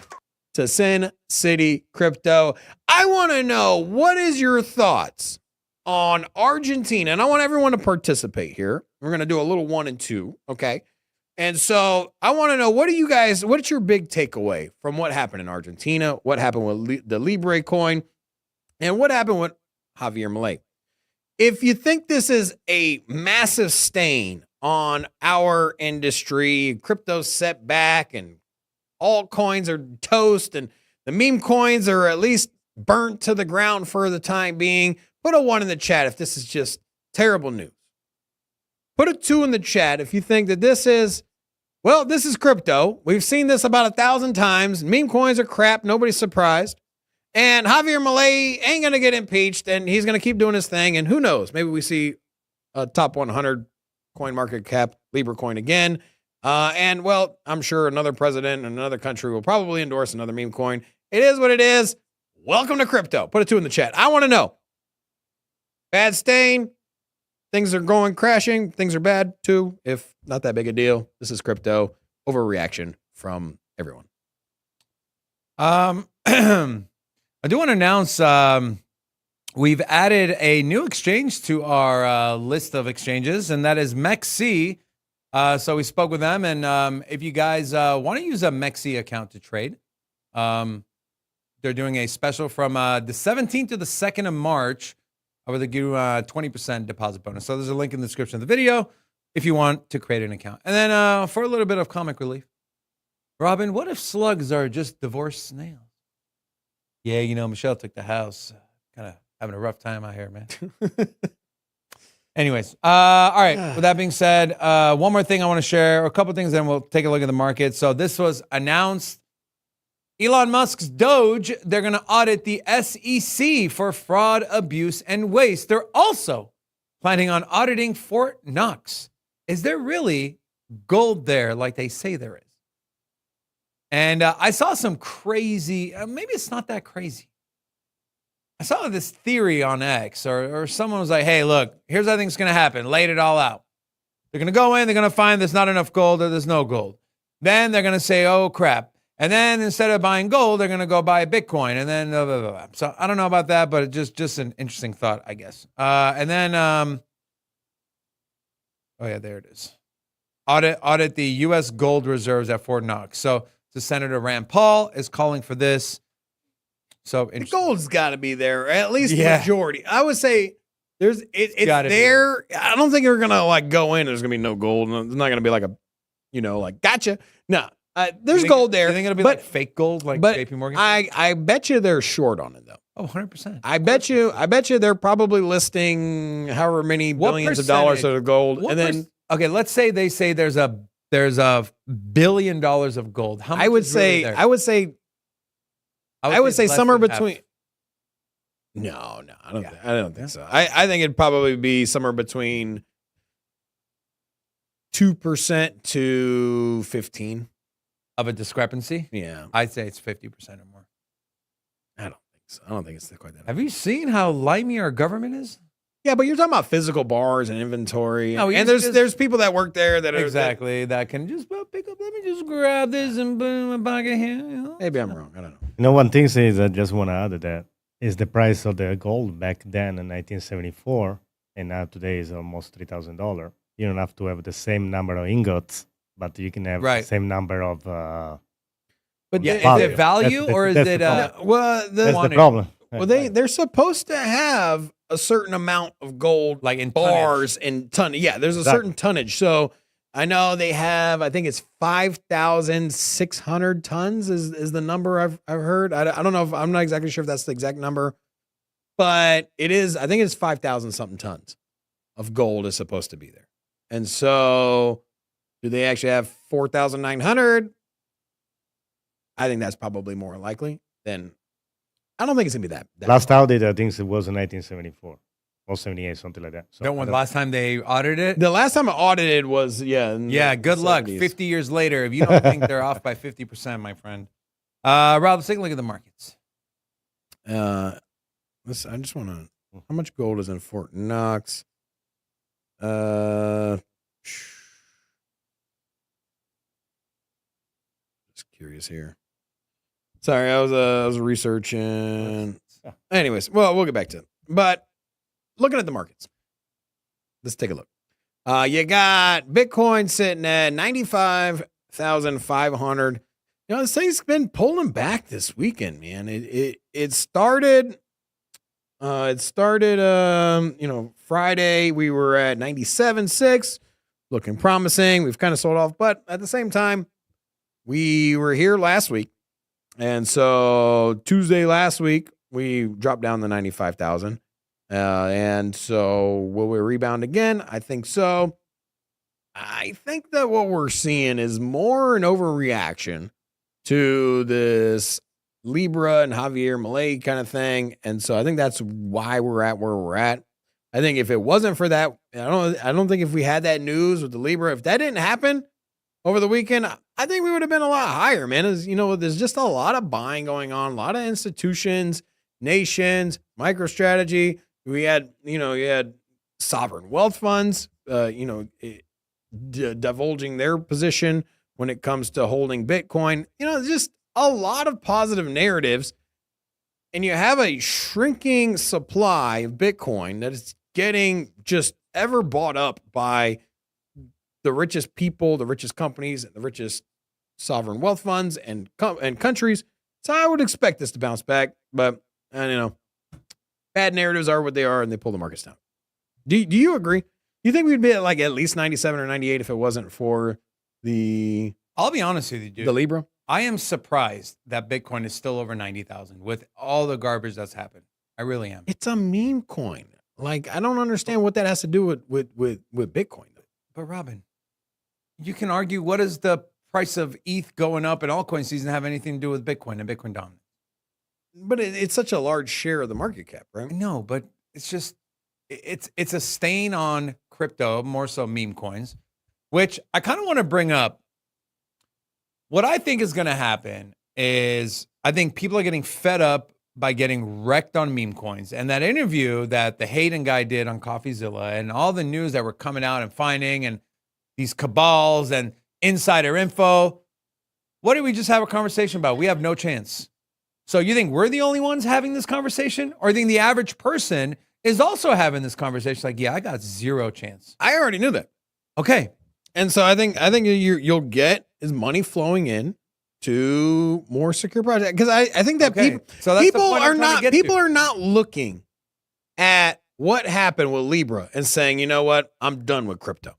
Speaker 3: to Sin City Crypto. I want to know, what is your thoughts on Argentina? And I want everyone to participate here. We're going to do a little 1 and 2, okay? And so I want to know, what's your big takeaway from what happened in Argentina, what happened with the Libra coin, and what happened with Javier Milei? If you think this is a massive stain on our industry, crypto set back and altcoins are toast and the meme coins are at least burnt to the ground for the time being, put a 1 in the chat if this is just terrible news. Put a 2 in the chat if you think that this is crypto. We've seen this about 1,000 times. Meme coins are crap. Nobody's surprised. And Javier Milei ain't going to get impeached, and he's going to keep doing his thing. And who knows? Maybe we see a top 100 coin market cap Libra coin again. And, well, I'm sure another president in another country will probably endorse another meme coin. It is what it is. Welcome to crypto. Put a 2 in the chat. I want to know. Bad stain. Things are going crashing. Things are bad, too, if not that big a deal. This is crypto. Overreaction from everyone.
Speaker 4: I do want to announce we've added a new exchange to our list of exchanges, and that is MEXC. So we spoke with them, and if you guys want to use a MEXC account to trade, they're doing a special from the 17th to the 2nd of March where they give 20% deposit bonus. So there's a link in the description of the video if you want to create an account. And then for a little bit of comic relief, Robin, what if slugs are just divorced snails? Yeah, Michelle took the house. Kind of having a rough time out here, man. Anyways, all right. With that being said, one more thing I want to share, or a couple things, then we'll take a look at the market. So this was announced. Elon Musk's Doge, they're going to audit the SEC for fraud, abuse, and waste. They're also planning on auditing Fort Knox. Is there really gold there like they say there is? And I saw some crazy, maybe it's not that crazy. I saw this theory on X, or someone was like, hey, look, here's what I think is going to happen. Laid it all out. They're going to go in, they're going to find there's not enough gold or there's no gold. Then they're going to say, oh, crap. And then instead of buying gold, they're going to go buy Bitcoin. And then, blah, blah, blah. So I don't know about that, but it's just an interesting thought, I guess. And then, oh, yeah, there it is. Audit the U.S. gold reserves at Fort Knox. So Senator Rand Paul is calling for this. So
Speaker 3: the gold's got to be there, or at least the majority. I would say it's there. I don't think they're going to go in. There's going to be no gold. It's not going to be like gotcha. No. There's gold there.
Speaker 4: You think it'll be like fake gold, like JP Morgan?
Speaker 3: I bet you they're short on it though.
Speaker 4: Oh, 100%.
Speaker 3: I bet you they're probably listing however many billions of dollars of gold. And then
Speaker 4: Okay, let's say they say there's a $1 billion of gold. How much
Speaker 3: I would
Speaker 4: is really
Speaker 3: say,
Speaker 4: there?
Speaker 3: I would say
Speaker 4: it's less
Speaker 3: somewhere
Speaker 4: than half.
Speaker 3: between. No, I don't think so. I think it'd probably be somewhere between 2% to 15%.
Speaker 4: of a discrepancy.
Speaker 3: Yeah,
Speaker 4: I'd say it's 50% or more.
Speaker 3: I don't think so. I don't think it's quite that.
Speaker 4: Have you seen how limey our government is?
Speaker 3: Yeah, but you're talking about physical bars and inventory,
Speaker 4: No,
Speaker 3: and
Speaker 4: it's just-
Speaker 3: there's people that work there that are
Speaker 4: Exactly. That can just pick up. Let me just grab this and put it in my pocket here. You know?
Speaker 3: Maybe I'm wrong. I don't know.
Speaker 2: You know, one thing is I just want to add to that is the price of the gold back then in 1974, and now today is almost $3,000. You don't have to have the same number of ingots, but you can have
Speaker 4: Right.
Speaker 2: the same number of.
Speaker 3: But
Speaker 4: Yeah,
Speaker 3: the-
Speaker 4: is
Speaker 2: Value.
Speaker 4: it value
Speaker 2: That's the-
Speaker 4: or is
Speaker 2: that's
Speaker 4: it
Speaker 2: the problem.
Speaker 3: well,
Speaker 2: That's the
Speaker 4: quantity.
Speaker 2: problem.
Speaker 3: well, they're supposed to have a certain amount of gold
Speaker 4: like in
Speaker 3: bars and ton. Yeah, there's a
Speaker 2: Exactly.
Speaker 3: certain tonnage. So I know they have. I think it's 5,600 tons is the number I've heard. I don't know if I'm not exactly sure if that's the exact number, but it is. I think it's 5,000 something tons of gold is supposed to be there. And so, do they actually have 4,900? I think that's probably more likely than. I don't think it's gonna be that.
Speaker 2: Last audit, I think it was in 1974 or 78, something like that. So
Speaker 4: That
Speaker 2: I
Speaker 4: one
Speaker 2: don't-
Speaker 4: last time they audited it.
Speaker 3: The last time I audited was in
Speaker 4: Yeah,
Speaker 3: the
Speaker 4: good luck.
Speaker 3: 70s.
Speaker 4: 50 years later, if you don't think they're off by 50%, my friend. Rob, let's take a look at the markets.
Speaker 3: I just want to. How much gold is in Fort Knox? Just curious here. Sorry, I was researching. Anyways, well, we'll get back to it. But looking at the markets, let's take a look. You got Bitcoin sitting at 95,500. You know, this thing's been pulling back this weekend, man. It started. Friday we were at 97.6, looking promising. We've kind of sold off, but at the same time, we were here last week. And so Tuesday last week, we dropped down to 95,000. And so will we rebound again? I think so. I think that what we're seeing is more an overreaction to this Libra and Javier Milei kind of thing. And so I think that's why we're at where we're at. I think if it wasn't for that, I don't think if we had that news with the Libra, if that didn't happen over the weekend, I think we would have been a lot higher, man. As you know, there's just a lot of buying going on, a lot of institutions, nations, MicroStrategy. We had, you had sovereign wealth funds, divulging their position when it comes to holding Bitcoin. Just a lot of positive narratives. And you have a shrinking supply of Bitcoin that is getting just ever bought up by the richest people, the richest companies, and the richest sovereign wealth funds and countries. So I would expect this to bounce back, but bad narratives are what they are, and they pull the markets down. Do you agree? You think we'd be at at least 97 or 98 if it wasn't for the
Speaker 4: I'll be honest with you, dude.
Speaker 3: the Libra?
Speaker 4: I am surprised that Bitcoin is still over 90,000 with all the garbage that's happened. I really am.
Speaker 3: It's a meme coin. I don't understand what that has to do with Bitcoin.
Speaker 4: But Robin, you can argue, what does the price of ETH going up in altcoin season have anything to do with Bitcoin and Bitcoin dominance?
Speaker 3: But it's such a large share of the market cap, right?
Speaker 4: No, but it's just, it's a stain on crypto, more so meme coins, which I kind of want to bring up. What I think is going to happen is I think people are getting fed up by getting wrecked on meme coins. And that interview that the Hayden guy did on CoffeeZilla and all the news that were coming out and finding and these cabals and insider info, what did we just have a conversation about? We have no chance. So you think we're the only ones having this conversation? Or you think the average person is also having this conversation? Like, yeah, I got zero chance.
Speaker 3: I already knew that.
Speaker 4: Okay.
Speaker 3: And so I think you'll get is money flowing in to more secure projects, because I think that
Speaker 4: Okay. So that's the
Speaker 3: people
Speaker 4: point I'm trying to get to.
Speaker 3: are not looking at what happened with Libra and saying, you know what, I'm done with crypto.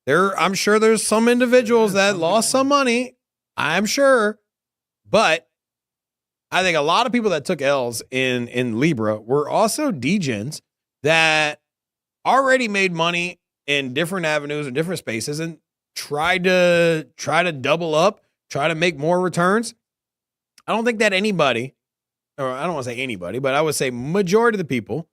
Speaker 3: I'm sure there's some individuals that lost some money, I'm sure, but I think a lot of people that took L's in Libra were also degens that already made money in different avenues and different spaces and tried to double up, try to make more returns. I don't think that anybody, or I don't want to say anybody, but I would say majority of the people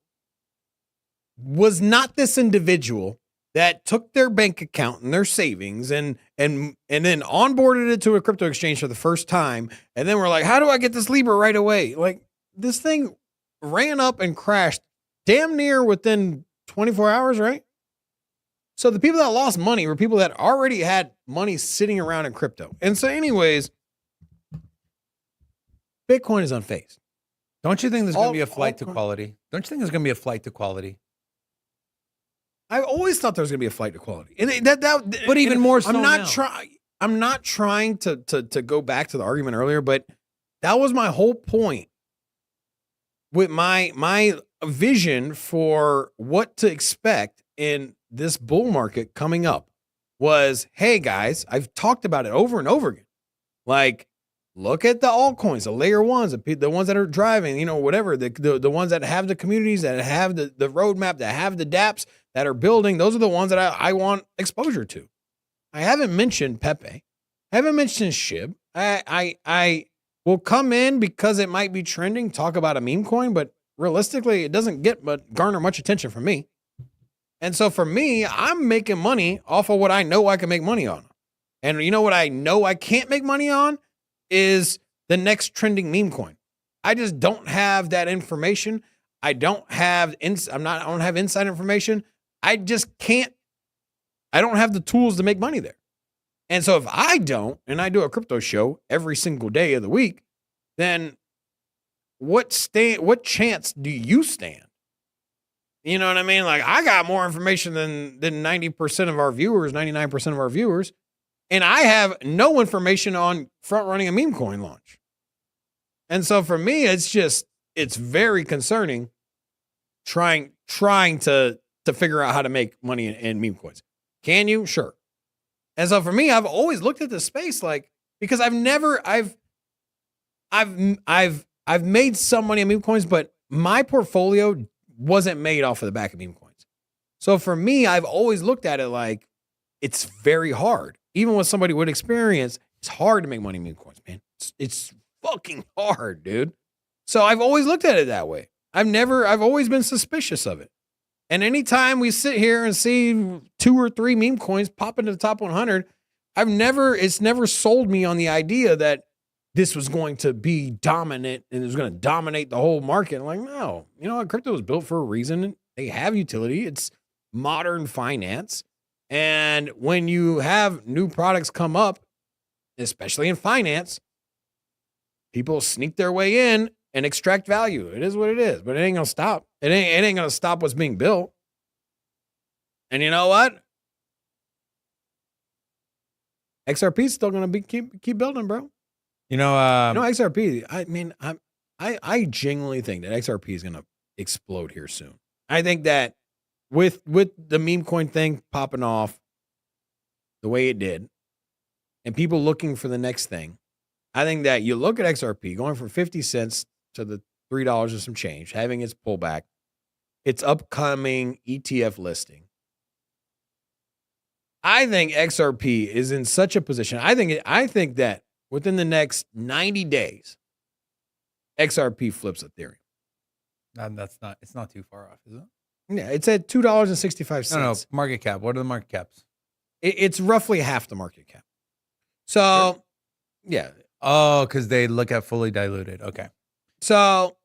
Speaker 3: was not this individual that took their bank account and their savings and then onboarded it to a crypto exchange for the first time. And then we're like, how do I get this Libra right away? Like, this thing ran up and crashed damn near within 24 hours, right? So the people that lost money were people that already had money sitting around in crypto. And so anyways, Bitcoin is unfazed.
Speaker 4: Don't you think there's going to be a flight to quality? Don't you think there's going to be a flight to quality?
Speaker 3: I always thought there was going to be a flight to quality, and
Speaker 4: But even more so
Speaker 3: I'm not
Speaker 4: now.
Speaker 3: trying. I'm not trying to go back to the argument earlier, but that was my whole point with my vision for what to expect in this bull market coming up. Was, hey guys, I've talked about it over and over again. Like, look at the altcoins, the layer ones, the ones that are driving, whatever, the ones that have the communities, that have the roadmap, that have the dApps, that are building. Those are the ones that I want exposure to. I haven't mentioned Pepe. I haven't mentioned SHIB. I will come in because it might be trending, talk about a meme coin, but realistically, it doesn't garner much attention from me. And so for me, I'm making money off of what I know I can make money on. And you know what I know I can't make money on is the next trending meme coin. I just don't have that information. I don't have inside information. I just can't. I don't have the tools to make money there. And so if I don't, and I do a crypto show every single day of the week, then what chance do you stand? You know what I mean? Like, I got more information than 90% of our viewers, 99% of our viewers, and I have no information on front running a meme coin launch. And so for me, it's very concerning trying to figure out how to make money in meme coins. Can you? Sure. And so for me, I've always looked at this space because I've made some money in meme coins, but my portfolio wasn't made off of the back of meme coins. So for me, I've always looked at it like it's very hard. Even with somebody with experience, it's hard to make money in meme coins, man. It's fucking hard, dude. So I've always looked at it that way. I've always been suspicious of it. And anytime we sit here and see 2 or 3 meme coins pop into the top 100, it's never sold me on the idea that this was going to be dominant and it was going to dominate the whole market. I'm like, no, you know what? Crypto was built for a reason. They have utility. It's modern finance. And when you have new products come up, especially in finance, people sneak their way in and extract value. It is what it is, but it ain't going to stop. It ain't going to stop what's being built. And you know what? XRP is still going to keep building, bro. XRP, I genuinely think that XRP is going to explode here soon. I think that with the meme coin thing popping off the way it did and people looking for the next thing, I think that you look at XRP going from 50 cents to the $3 and some change, having its pullback, its upcoming ETF listing. I think XRP is in such a position. I think that within the next 90 days, XRP flips Ethereum.
Speaker 4: It's not too far off, is it?
Speaker 3: Yeah, it's at $2.65.
Speaker 4: No, market cap. What are the market caps?
Speaker 3: It's roughly half the market cap. So, yeah.
Speaker 4: Oh, because they look at fully diluted. Okay.
Speaker 3: So,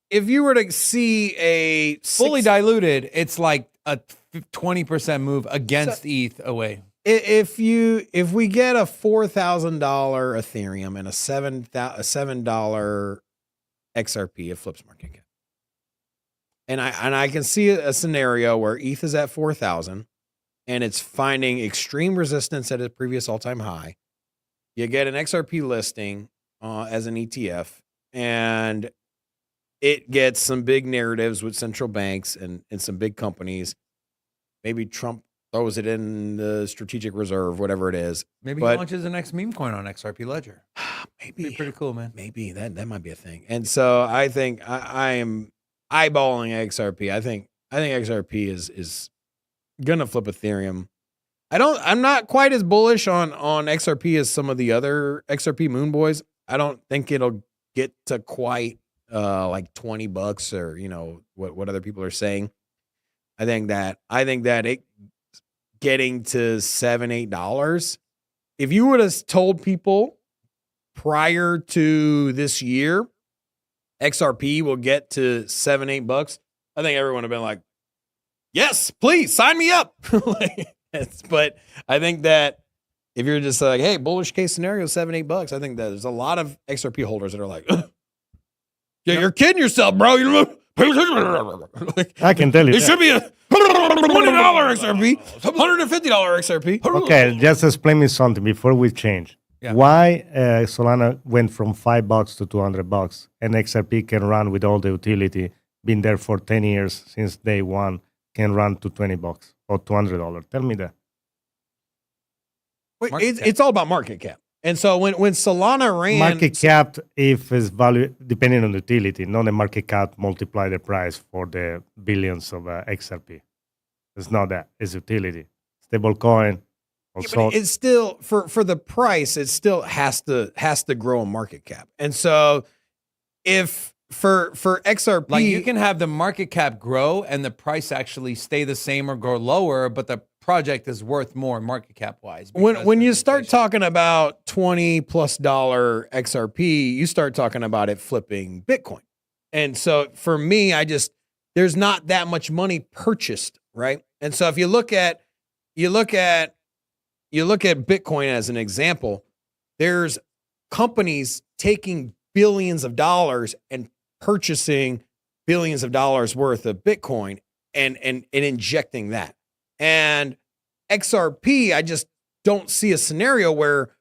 Speaker 3: if you were to see
Speaker 4: fully diluted, it's like a 20% move against ETH away.
Speaker 3: If we get a $4,000 Ethereum and a $7 XRP, it flips market cap. And I can see a scenario where ETH is at 4,000 and it's finding extreme resistance at its previous all-time high. You get an XRP listing as an ETF, and it gets some big narratives with central banks and some big companies. Maybe Trump throws it in the strategic reserve, whatever it is.
Speaker 4: Maybe he launches the next meme coin on XRP Ledger.
Speaker 3: Maybe.
Speaker 4: Be pretty cool, man.
Speaker 3: Maybe that might be a thing. And so I think I am eyeballing XRP. I think XRP is gonna flip Ethereum. I'm not quite as bullish on XRP as some of the other XRP moon boys. I don't think it'll get to quite like $20 or, you know, what other people are saying. I think that it getting to $7, $8. If you would have told people prior to this year, XRP will get to $7, $8, I think everyone would have been like, yes, please sign me up. But I think that if you're just like, hey, bullish case scenario, $7, $8, I think that there's a lot of XRP holders that are like, yeah, you're kidding yourself, bro.
Speaker 2: I can tell you.
Speaker 3: It should be a $20 XRP, $150 XRP.
Speaker 2: Okay, just explain me something before we change.
Speaker 4: Yeah.
Speaker 2: Why Solana went from $5 to $200 and XRP can run with all the utility, been there for 10 years since day one, can run to $20 or $200? Tell me that.
Speaker 3: Wait, it's all about market cap. And so when Solana ran...
Speaker 2: Market cap, if it's value, depending on the utility, not the market cap multiply the price for the billions of XRP. It's not that. It's utility. Stable coin. Also,
Speaker 3: but it's still, for the price, it still has to grow a market cap. And so if for XRP...
Speaker 4: Like you can have the market cap grow and the price actually stay the same or go lower, but the project is worth more market cap wise.
Speaker 3: When you start talking about $20+ XRP, you start talking about it flipping Bitcoin. And so for me, there's not that much money purchased, right? And so if you look at Bitcoin as an example, there's companies taking billions of dollars and purchasing billions of dollars worth of Bitcoin and injecting that. And XRP, I just don't see a scenario where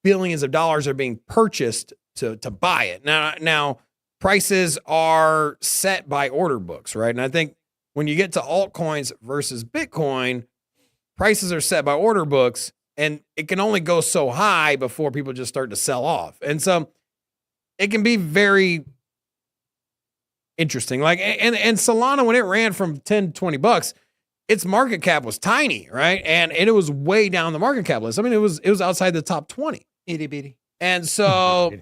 Speaker 3: billions of dollars are being purchased to buy it. Now prices are set by order books, right? And I think when you get to altcoins versus Bitcoin, prices are set by order books, and it can only go so high before people just start to sell off. And so it can be very interesting. Like, and Solana, when it ran from 10 to $20, its market cap was tiny, right? And it was way down the market cap list. I mean, it was outside the top 20.
Speaker 4: Itty bitty.
Speaker 3: And so,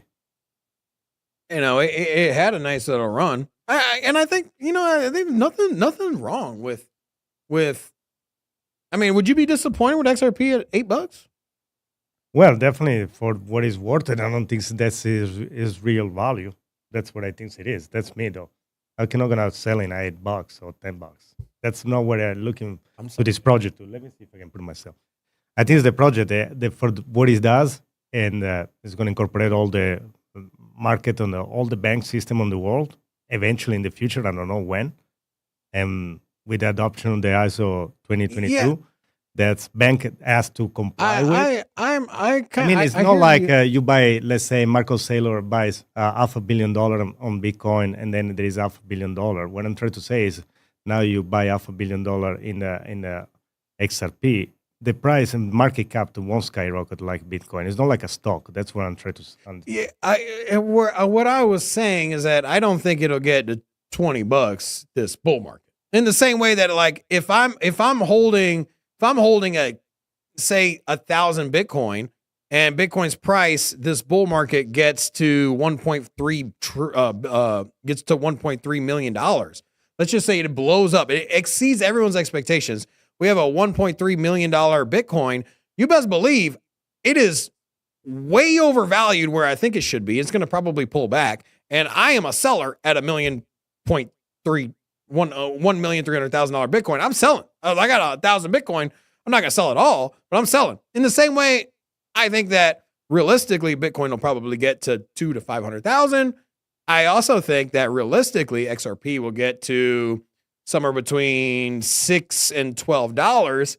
Speaker 3: you know, it had a nice little run. I think, you know, I think nothing wrong with, I mean, would you be disappointed with XRP at $8?
Speaker 2: well, definitely for what is worth it, I don't think that is real value. That's what I think it is. That's me though. I cannot gonna sell in $8 or $10. That's not what I'm looking to this project to. Let me see if I can put it myself. I think it's the project for what it does, and it's going to incorporate all the market on all the bank system on the world. Eventually, in the future, I don't know when, and with the adoption of the ISO 2022, that's bank has to comply with. It's not like you buy, let's say, Marco Saylor buys $500 million on Bitcoin, and then there is $500 million. What I'm trying to say is, now you buy $500 million in the XRP, the price and market cap won't skyrocket like Bitcoin. It's not like a stock. That's what I'm trying to understand.
Speaker 3: Yeah, what I was saying is that I don't think it'll get to $20 this bull market. In the same way that, like, if I'm holding a, say, 1,000 Bitcoin, and Bitcoin's price this bull market gets to $1.3 million. Let's just say it blows up. It exceeds everyone's expectations. We have a $1.3 million Bitcoin. You best believe it is way overvalued where I think it should be. It's going to probably pull back. And I am a seller at $1.3 million Bitcoin. I'm selling. I got 1,000 Bitcoin. I'm not going to sell it all, but I'm selling. In the same way, I think that realistically, Bitcoin will probably get to 200,000 to 500,000. I also think that realistically, XRP will get to somewhere between $6 and $12.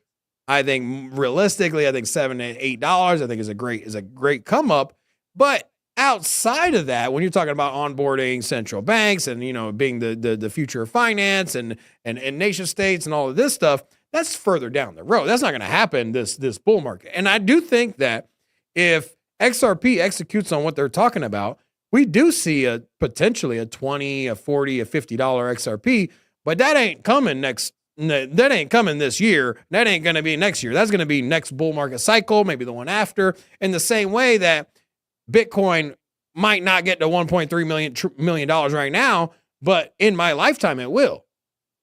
Speaker 3: I think realistically, I think $7 and $8. I think is a great come up. But outside of that, when you're talking about onboarding central banks and, you know, being the future of finance and nation states and all of this stuff, that's further down the road. That's not going to happen this bull market. And I do think that if XRP executes on what they're talking about, we do see potentially a $20, a $40, a $50 XRP, but that ain't coming next that ain't coming this year. That ain't going to be next year. That's going to be next bull market cycle, maybe the one after. In the same way that Bitcoin might not get to $1.3 million right now, but in my lifetime it will.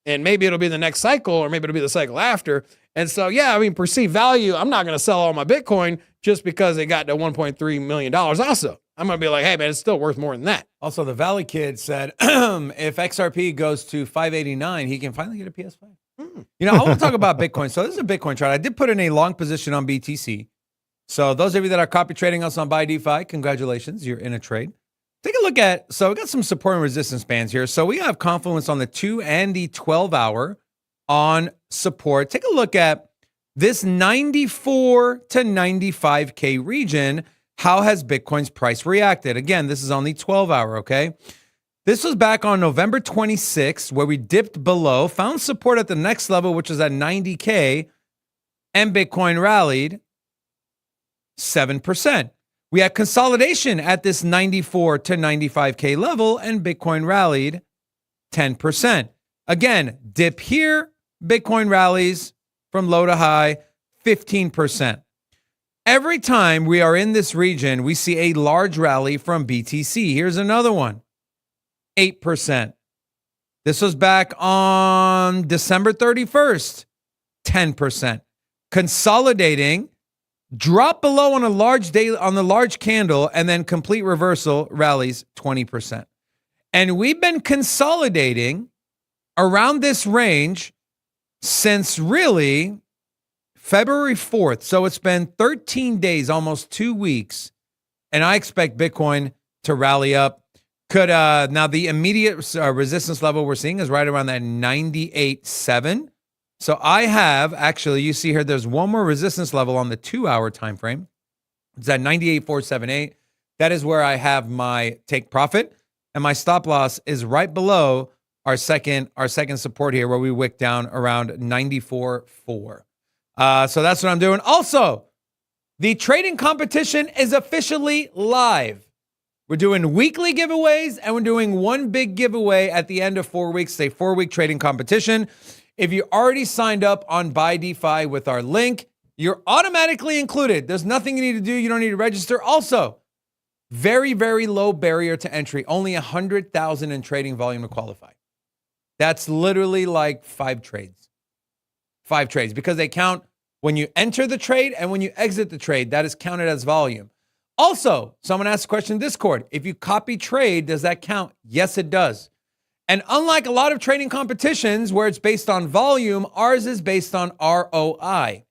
Speaker 3: And maybe it'll be the next cycle, or maybe it'll be the cycle after. And so, yeah, I mean, perceived value, I'm not going to sell all my Bitcoin just because it got to $1.3 million also. I'm going to be like, hey, man, it's still worth more than that.
Speaker 4: Also, the Valley Kid said if XRP goes to 589, he can finally get a PS5. You know, I want to talk about Bitcoin. So this is a Bitcoin chart. I did put in a long position on BTC. So those of you that are copy trading us on Buy DeFi, congratulations, you're in a trade. Take a look at, so we got some support and resistance bands here. So we have confluence on the 2 and the 12 hour on support. Take a look at this 94 to 95K region. How has Bitcoin's price reacted? Again, this is on the 12 hour, okay? This was back on November 26th, where we dipped below, found support at the next level, which was at 90K, and Bitcoin rallied 7%. We had consolidation at this 94 to 95K level, and Bitcoin rallied 10%. Again, dip here, Bitcoin rallies from low to high, 15%. Every time we are in this region, we see a large rally from BTC. Here's another one, 8%. This was back on December 31st, 10%. Consolidating, drop below on a large day on the large candle, and then complete reversal, rallies 20%. And we've been consolidating around this range since really February 4th. So it's been 13 days, almost 2 weeks. And I expect Bitcoin to rally up. Now the immediate resistance level we're seeing is right around that 98.7. So I have, actually, you see here, there's one more resistance level on the 2 hour time frame. It's at 98.478. That is where I have my take profit. And my stop loss is right below our second support here, where we wick down around 94.4. So that's what I'm doing. Also, the trading competition is officially live. We're doing weekly giveaways, and we're doing one big giveaway at the end of 4 weeks. It's a 4-week trading competition. If you already signed up on Buy DeFi with our link, you're automatically included. There's nothing you need to do. You don't need to register. Also, very, very low barrier to entry. Only 100,000 in trading volume to qualify. That's literally like 5 trades. 5 trades, because they count when you enter the trade and when you exit the trade. That is counted as volume. Also, someone asked a question in Discord. If you copy trade, does that count? Yes, it does. And unlike a lot of trading competitions where it's based on volume, ours is based on ROI.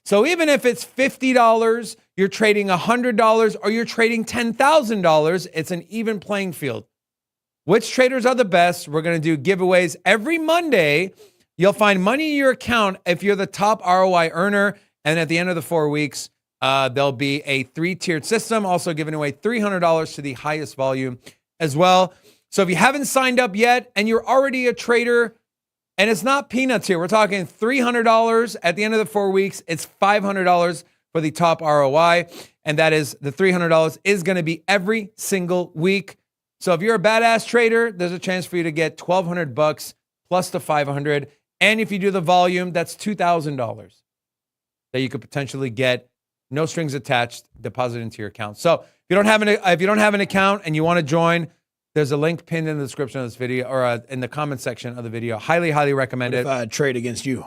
Speaker 4: So even if it's $50, you're trading $100, or you're trading $10,000, it's an even playing field. Which traders are the best? We're going to do giveaways every Monday. You'll find money in your account if you're the top ROI earner. And at the end of the 4 weeks, there'll be a 3-tiered system, also giving away $300 to the highest volume as well. So if you haven't signed up yet and you're already a trader, and it's not peanuts here, we're talking $300 at the end of the 4 weeks. It's $500 for the top ROI. And that is the $300 is going to be every single week. So if you're a badass trader, there's a chance for you to get $1,200 plus the $500. And if you do the volume, that's $2,000 that you could potentially get, no strings attached, deposit into your account. So if you don't have an account and you want to join, there's a link pinned in the description of this video, or in the comment section of the video. Highly, highly recommend it.
Speaker 3: If I trade against you,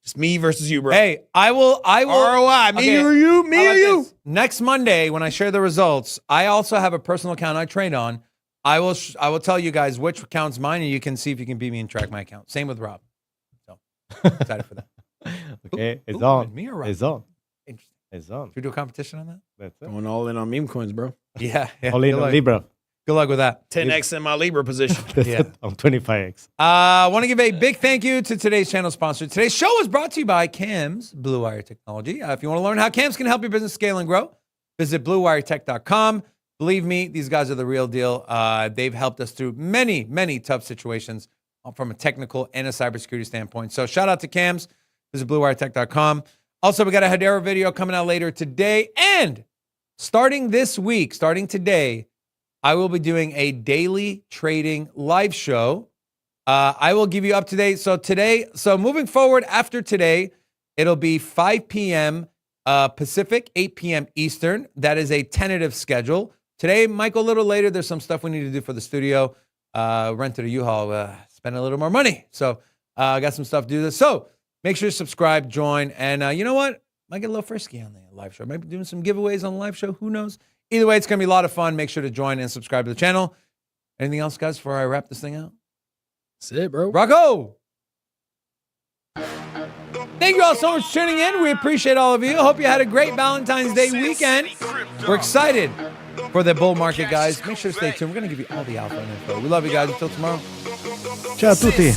Speaker 3: just me versus you, bro.
Speaker 4: Hey, I will.
Speaker 3: ROI, me or you, me or you.
Speaker 4: This. Next Monday, when I share the results, I also have a personal account I trade on. I will tell you guys which account's mine, and you can see if you can beat me and track my account. Same with Rob. So excited for that.
Speaker 2: Okay, it's on.
Speaker 4: Me or Rob?
Speaker 2: It's on.
Speaker 4: Interesting.
Speaker 2: It's on.
Speaker 4: Should we do a competition on that?
Speaker 2: That's it.
Speaker 3: Going all in on meme coins, bro.
Speaker 4: Yeah.
Speaker 2: All in on Libra.
Speaker 4: Good luck with that.
Speaker 3: 10x in my Libra position.
Speaker 2: Yeah. On 25x.
Speaker 4: I want to give a big thank you to today's channel sponsor. Today's show is brought to you by Cam's Blue Wire Technology. If you want to learn how Cam's can help your business scale and grow, visit bluewiretech.com. Believe me, these guys are the real deal. They've helped us through many, many tough situations from a technical and a cybersecurity standpoint. So shout out to Cam's. Visit bluewiretech.com. Also, we got a Hedera video coming out later today. And starting today, I will be doing a daily trading live show I will give you up to date. So moving forward after today, it'll be 5 p.m. Pacific, 8 p.m. Eastern. That is a tentative schedule. Today, Michael, a little later, there's some stuff we need to do for the studio. Rented a U-Haul, spend a little more money. So I got some stuff to do this. So make sure you subscribe, join, and you know what? Might get a little frisky on the live show. Might be doing some giveaways on the live show. Who knows? Either way, it's going to be a lot of fun. Make sure to join and subscribe to the channel. Anything else, guys, before I wrap this thing out?
Speaker 3: That's it, bro.
Speaker 4: Rocco! Thank you all so much for tuning in. We appreciate all of you. Hope you had a great Valentine's Day weekend. We're excited for the bull market, guys. Make sure to stay tuned. We're going to give you all the alpha info. We love you guys. Until tomorrow.
Speaker 2: Ciao a tutti.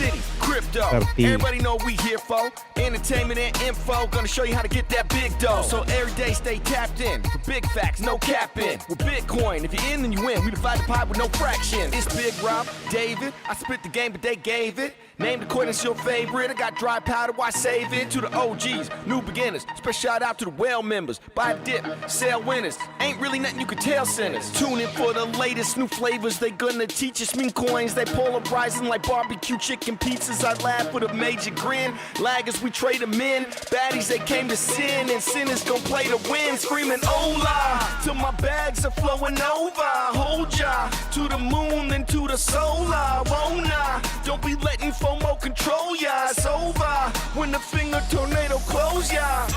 Speaker 9: Everybody know we here for entertainment and info. Gonna show you how to get that big dough. So every day stay tapped in for big facts, no capping. With Bitcoin, if you're in, then you win. We divide the pie with no fraction. It's Big Rob, David. I spit the game, but they gave it. Name the coin that's your favorite. I got dry powder, why save it? To the OGs, new beginners. Special shout out to the well members. Buy the dip, sell winners. Ain't really nothing you can tell sinners. Tune in for the latest new flavors. They gonna teach us mean coins. They polarizing like barbecue chicken pizzas. I laugh with a major grin. Laggers, we trade them in. Baddies, they came to sin. And sinners gon' play to win. Screaming, hola, till my bags are flowing over. Hold ya to the moon, then to the solar. Won't I? Don't be letting FOMO control ya. It's over when the finger tornado close ya.